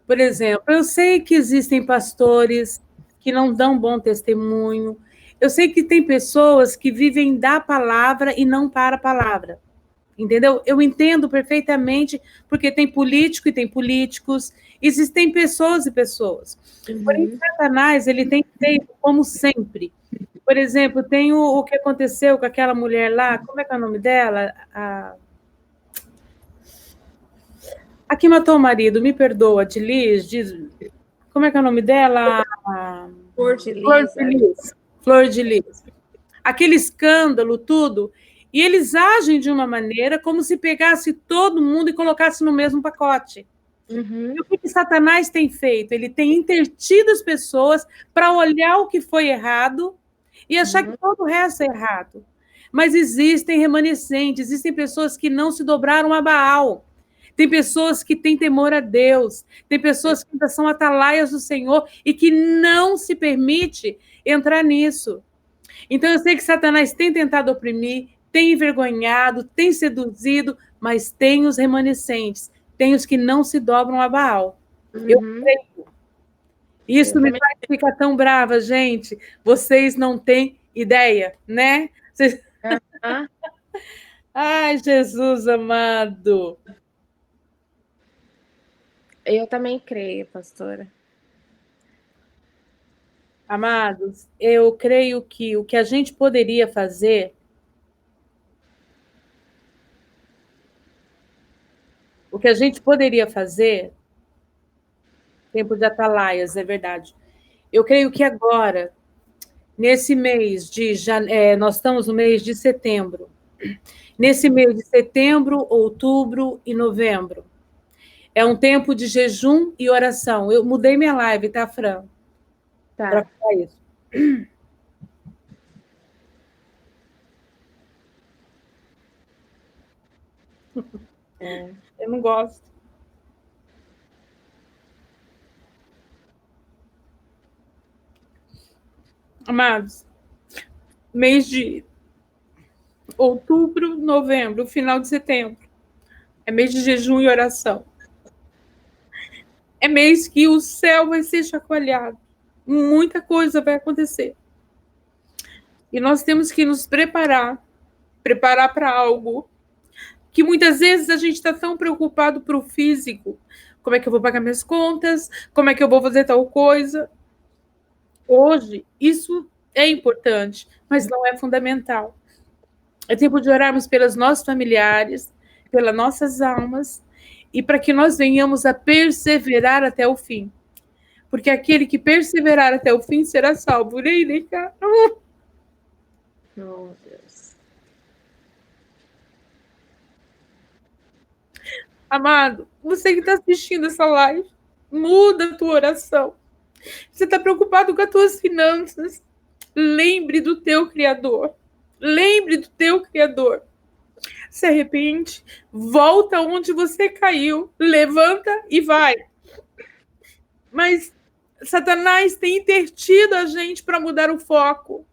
Por exemplo, eu sei que existem pastores que não dão bom testemunho. Eu sei que tem pessoas que vivem da palavra e não para a palavra. Entendeu? Eu entendo perfeitamente, porque tem político e tem políticos, existem pessoas e pessoas. Uhum. Porém, Satanás, ele tem feito como sempre. Por exemplo, tem o que aconteceu com aquela mulher lá, como é que é o nome dela? A que matou o marido, me perdoa, de Liz, como é que é o nome dela? Flor de Lis. Flor de Lis. Aquele escândalo, tudo. E eles agem de uma maneira como se pegasse todo mundo e colocasse no mesmo pacote. Uhum. E o que Satanás tem feito? Ele tem intertido as pessoas para olhar o que foi errado e achar que todo o resto é errado. Mas existem remanescentes, existem pessoas que não se dobraram a Baal. Tem pessoas que têm temor a Deus, tem pessoas que ainda são atalaias do Senhor e que não se permite entrar nisso. Então, eu sei que Satanás tem tentado oprimir, tem envergonhado, tem seduzido, mas tem os remanescentes. tem os que não se dobram a Baal. Eu creio. Isso me faz ficar tão brava, gente. Vocês não têm ideia, né? Vocês... Ai, Jesus amado. Eu também creio, pastora. Amados, eu creio que o que a gente poderia fazer... O que a gente poderia fazer... Tempo de atalaias, é verdade. Eu creio que agora, nesse mês de nós estamos no mês de setembro. Nesse mês de setembro, outubro e novembro, é um tempo de jejum e oração. Eu mudei minha live, tá, Fran? Tá. Para falar isso. Eu não gosto. Amados, mês de outubro, novembro, final de setembro, é mês de jejum e oração. É mês que o céu vai ser chacoalhado. Muita coisa vai acontecer. E nós temos que nos preparar para algo que muitas vezes a gente está tão preocupado para o físico. Como é que eu vou pagar minhas contas? Como é que eu vou fazer tal coisa? Hoje, isso é importante, mas não é fundamental. É tempo de orarmos pelos nossos familiares, pelas nossas almas, e para que nós venhamos a perseverar até o fim. Porque aquele que perseverar até o fim será salvo. Oh, Deus. Amado, você que está assistindo essa live, muda a tua oração. Você está preocupado com as tuas finanças. Lembre do teu Criador. Lembre do teu Criador. Se arrepende, volta onde você caiu, levanta e vai. Mas Satanás tem intertido a gente para mudar o foco.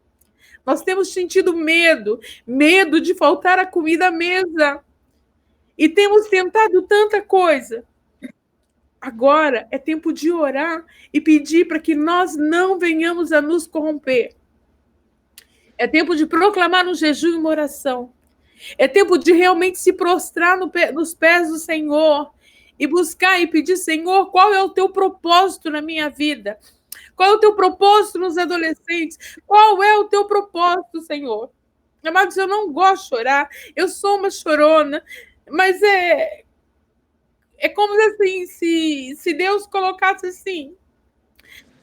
Nós temos sentido medo de faltar a comida à mesa. E temos tentado tanta coisa. Agora é tempo de orar e pedir para que nós não venhamos a nos corromper. É tempo de proclamar um jejum e uma oração. É tempo de realmente se prostrar nos pés do Senhor e buscar e pedir, Senhor, qual é o teu propósito na minha vida? Qual é o teu propósito nos adolescentes? Qual é o teu propósito, Senhor? Amados, eu não gosto de chorar, eu sou uma chorona, mas é como assim, se Deus colocasse assim,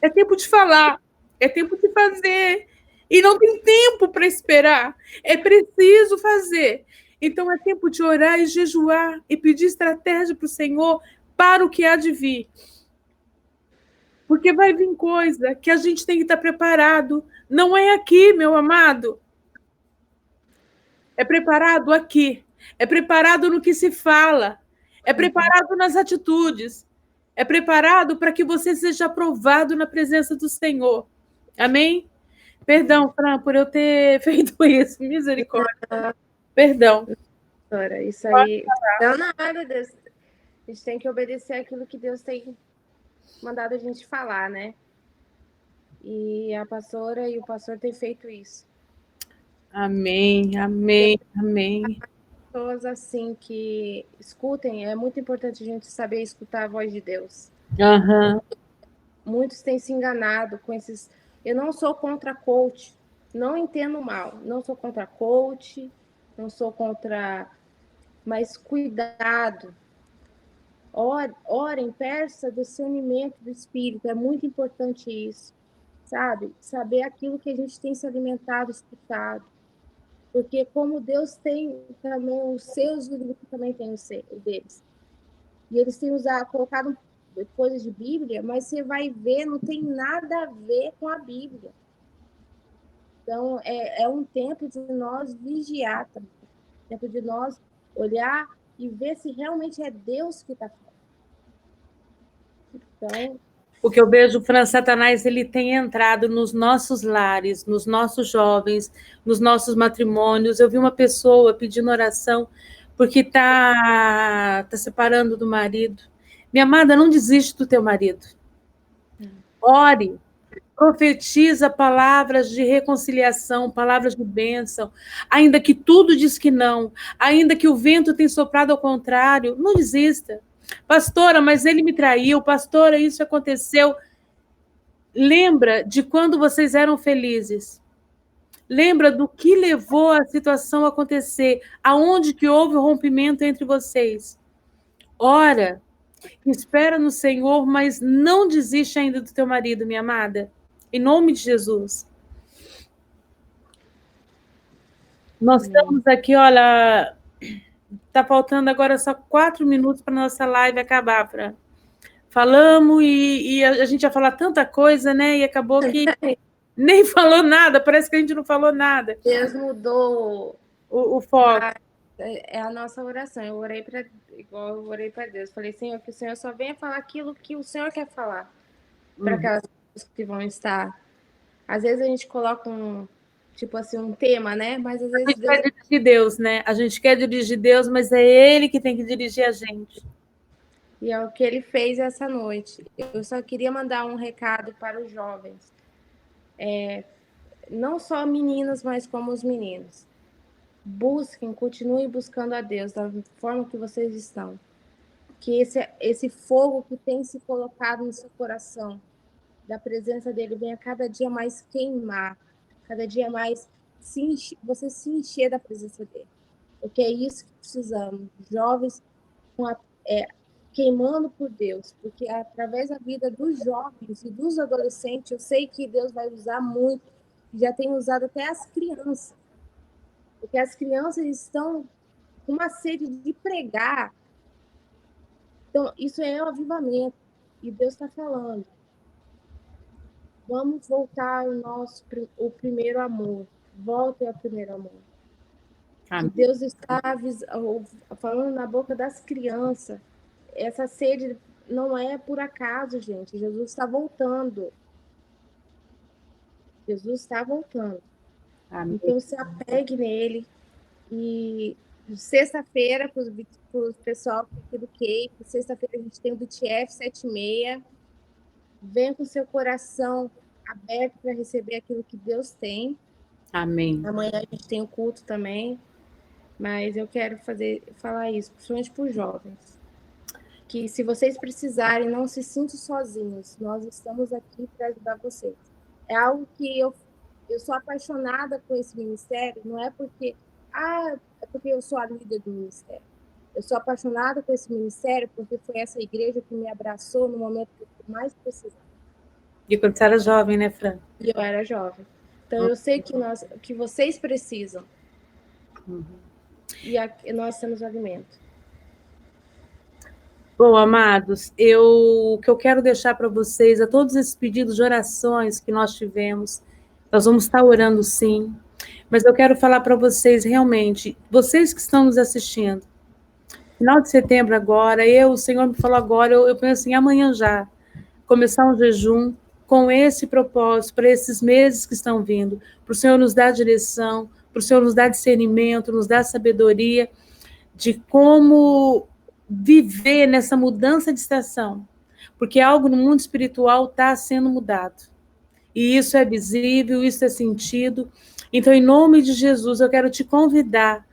é tempo de falar, é tempo de fazer, e não tem tempo para esperar, é preciso fazer. Então é tempo de orar e jejuar e pedir estratégia para o Senhor para o que há de vir. Porque vai vir coisa que a gente tem que estar preparado. Não é aqui, meu amado. É preparado aqui. É preparado no que se fala. É preparado nas atitudes. É preparado para que você seja aprovado na presença do Senhor. Amém? Perdão, Fran, por eu ter feito isso. Misericórdia. Perdão. Isso aí. Não, nada disso. A gente tem que obedecer aquilo que Deus tem mandado a gente falar, né? E a pastora e o pastor têm feito isso. Amém, amém, amém. Pessoas assim que escutem, é muito importante a gente saber escutar a voz de Deus. Uhum. Muitos têm se enganado com esses... Eu não sou contra coach, não entendo mal. Não sou contra coach, não sou contra... Mas cuidado. Orem, peça discernimento do Espírito. É muito importante isso, sabe? Saber aquilo que a gente tem se alimentado, escutado. Porque como Deus tem também os seus, o também tem o deles. E eles têm colocado coisas de Bíblia, mas você vai ver, não tem nada a ver com a Bíblia. Então, é um tempo de nós vigiar também. Tempo de nós olhar e ver se realmente é Deus que está falando. Então... O que eu vejo, Fran, Satanás, ele tem entrado nos nossos lares, nos nossos jovens, nos nossos matrimônios. Eu vi uma pessoa pedindo oração porque está separando do marido. Minha amada, não desiste do teu marido. Ore, profetiza palavras de reconciliação, palavras de bênção, ainda que tudo diz que não, ainda que o vento tenha soprado ao contrário, não desista. Pastora, mas ele me traiu, pastora, isso aconteceu. Lembra de quando vocês eram felizes. Lembra do que levou a situação a acontecer, aonde que houve o rompimento entre vocês. Ora, espera no Senhor, mas não desiste ainda do teu marido, minha amada. Em nome de Jesus. Nós estamos aqui, olha, está faltando agora só 4 minutos para nossa live acabar, Fran. Falamos e a gente ia falar tanta coisa, né? E acabou que nem falou nada, parece que a gente não falou nada. Deus mudou o foco. É a nossa oração. Eu orei para Deus. Falei, Senhor, que o Senhor só venha falar aquilo que o Senhor quer falar para aquelas pessoas que vão estar. Às vezes a gente coloca um tema, né? Mas às vezes a gente quer dirigir Deus, né? A gente quer dirigir Deus, mas é Ele que tem que dirigir a gente. E é o que Ele fez essa noite. Eu só queria mandar um recado para os jovens. Não só meninas, mas como os meninos. Busquem, continuem buscando a Deus da forma que vocês estão. Que esse fogo que tem se colocado no seu coração, da presença dele, venha cada dia mais queimar, cada dia mais você se encher da presença dele. Porque é isso que precisamos. Jovens queimando por Deus, porque através da vida dos jovens e dos adolescentes, eu sei que Deus vai usar muito, já tem usado até as crianças, porque as crianças estão com uma sede de pregar. Então, isso é um avivamento, e Deus está falando. Vamos voltar o primeiro amor. Voltem ao primeiro amor. E Deus está falando na boca das crianças. Essa sede não é por acaso, gente. Jesus está voltando. Jesus está voltando. Amém. Então, se apegue nele. E sexta-feira, para o pessoal aqui do Cape, sexta-feira a gente tem o BTF 7h30. Venha com seu coração aberto para receber aquilo que Deus tem. Amém. Amanhã a gente tem o culto também. Mas eu quero falar isso, principalmente para os jovens. Que se vocês precisarem, não se sintam sozinhos. Nós estamos aqui para ajudar vocês. É algo que eu sou apaixonada por esse ministério, não é porque eu sou a líder do ministério. Eu sou apaixonada por esse ministério porque foi essa igreja que me abraçou no momento que eu mais precisava. E quando você era jovem, né, Fran? E eu era jovem. Então, eu sei que vocês precisam. E nós temos o alimento. Bom, amados, o que eu quero deixar para vocês, a todos esses pedidos de orações que nós tivemos, nós vamos estar orando sim, mas eu quero falar para vocês, realmente, vocês que estão nos assistindo, final de setembro agora, o Senhor me falou agora, eu penso assim, amanhã já, começar um jejum com esse propósito, para esses meses que estão vindo, para o Senhor nos dar direção, para o Senhor nos dar discernimento, nos dar sabedoria de como viver nessa mudança de estação, porque algo no mundo espiritual está sendo mudado, e isso é visível, isso é sentido. Então, em nome de Jesus, eu quero te convidar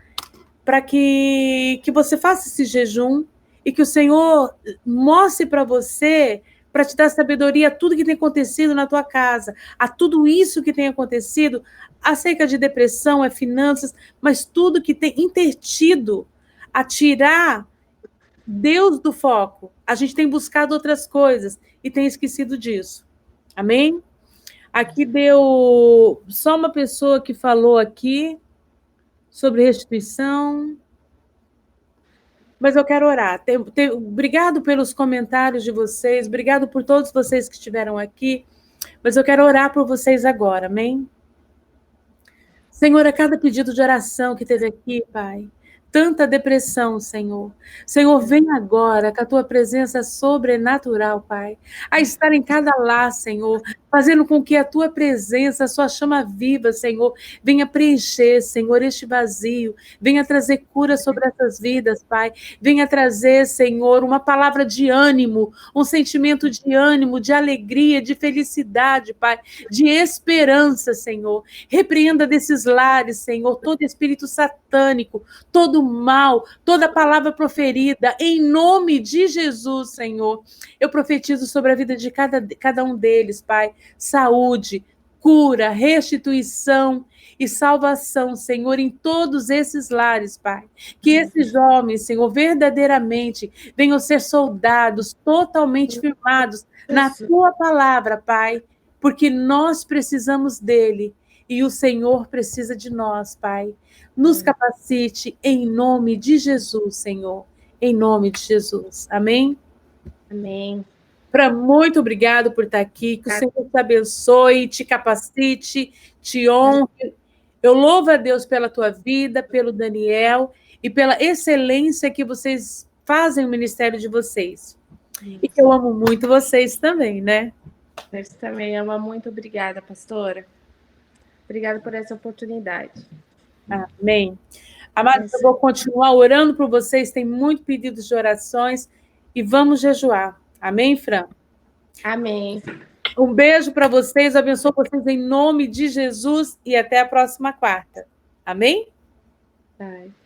para que você faça esse jejum e que o Senhor mostre para você, para te dar sabedoria a tudo que tem acontecido na tua casa, a tudo isso que tem acontecido, acerca de depressão, finanças, mas tudo que tem intertido a tirar Deus do foco. A gente tem buscado outras coisas e tem esquecido disso. Amém? Aqui deu só uma pessoa que falou aqui sobre restituição. Mas eu quero orar. Obrigado pelos comentários de vocês, obrigado por todos vocês que estiveram aqui, mas eu quero orar por vocês agora, amém? Senhor, a cada pedido de oração que teve aqui, Pai, tanta depressão, Senhor. Senhor, vem agora com a tua presença sobrenatural, Pai, a estar em cada lar, Senhor, fazendo com que a tua presença, a sua chama viva, Senhor, venha preencher, Senhor, este vazio, venha trazer cura sobre essas vidas, Pai, venha trazer, Senhor, uma palavra de ânimo, um sentimento de ânimo, de alegria, de felicidade, Pai, de esperança, Senhor. Repreenda desses lares, Senhor, todo espírito satânico, todo mal, toda palavra proferida, em nome de Jesus, Senhor. Eu profetizo sobre a vida de cada um deles, Pai, saúde, cura, restituição e salvação, Senhor, em todos esses lares, Pai. Que esses homens, Senhor, verdadeiramente venham ser soldados totalmente firmados na tua palavra, Pai, porque nós precisamos dele e o Senhor precisa de nós, Pai. Nos capacite em nome de Jesus, Senhor. Em nome de Jesus. Amém? Amém. Fran, muito obrigado por estar aqui. Que o Senhor te abençoe, te capacite, te honre. Eu louvo a Deus pela tua vida, pelo Daniel e pela excelência que vocês fazem o ministério de vocês. E que eu amo muito vocês também, né? Eu também amo. Muito obrigada, pastora. Obrigada por essa oportunidade. Amém. Amados, eu vou continuar orando por vocês. Tem muito pedidos de orações e vamos jejuar. Amém, Fran? Amém. Um beijo para vocês, abençoo vocês em nome de Jesus e até a próxima quarta. Amém? Bye.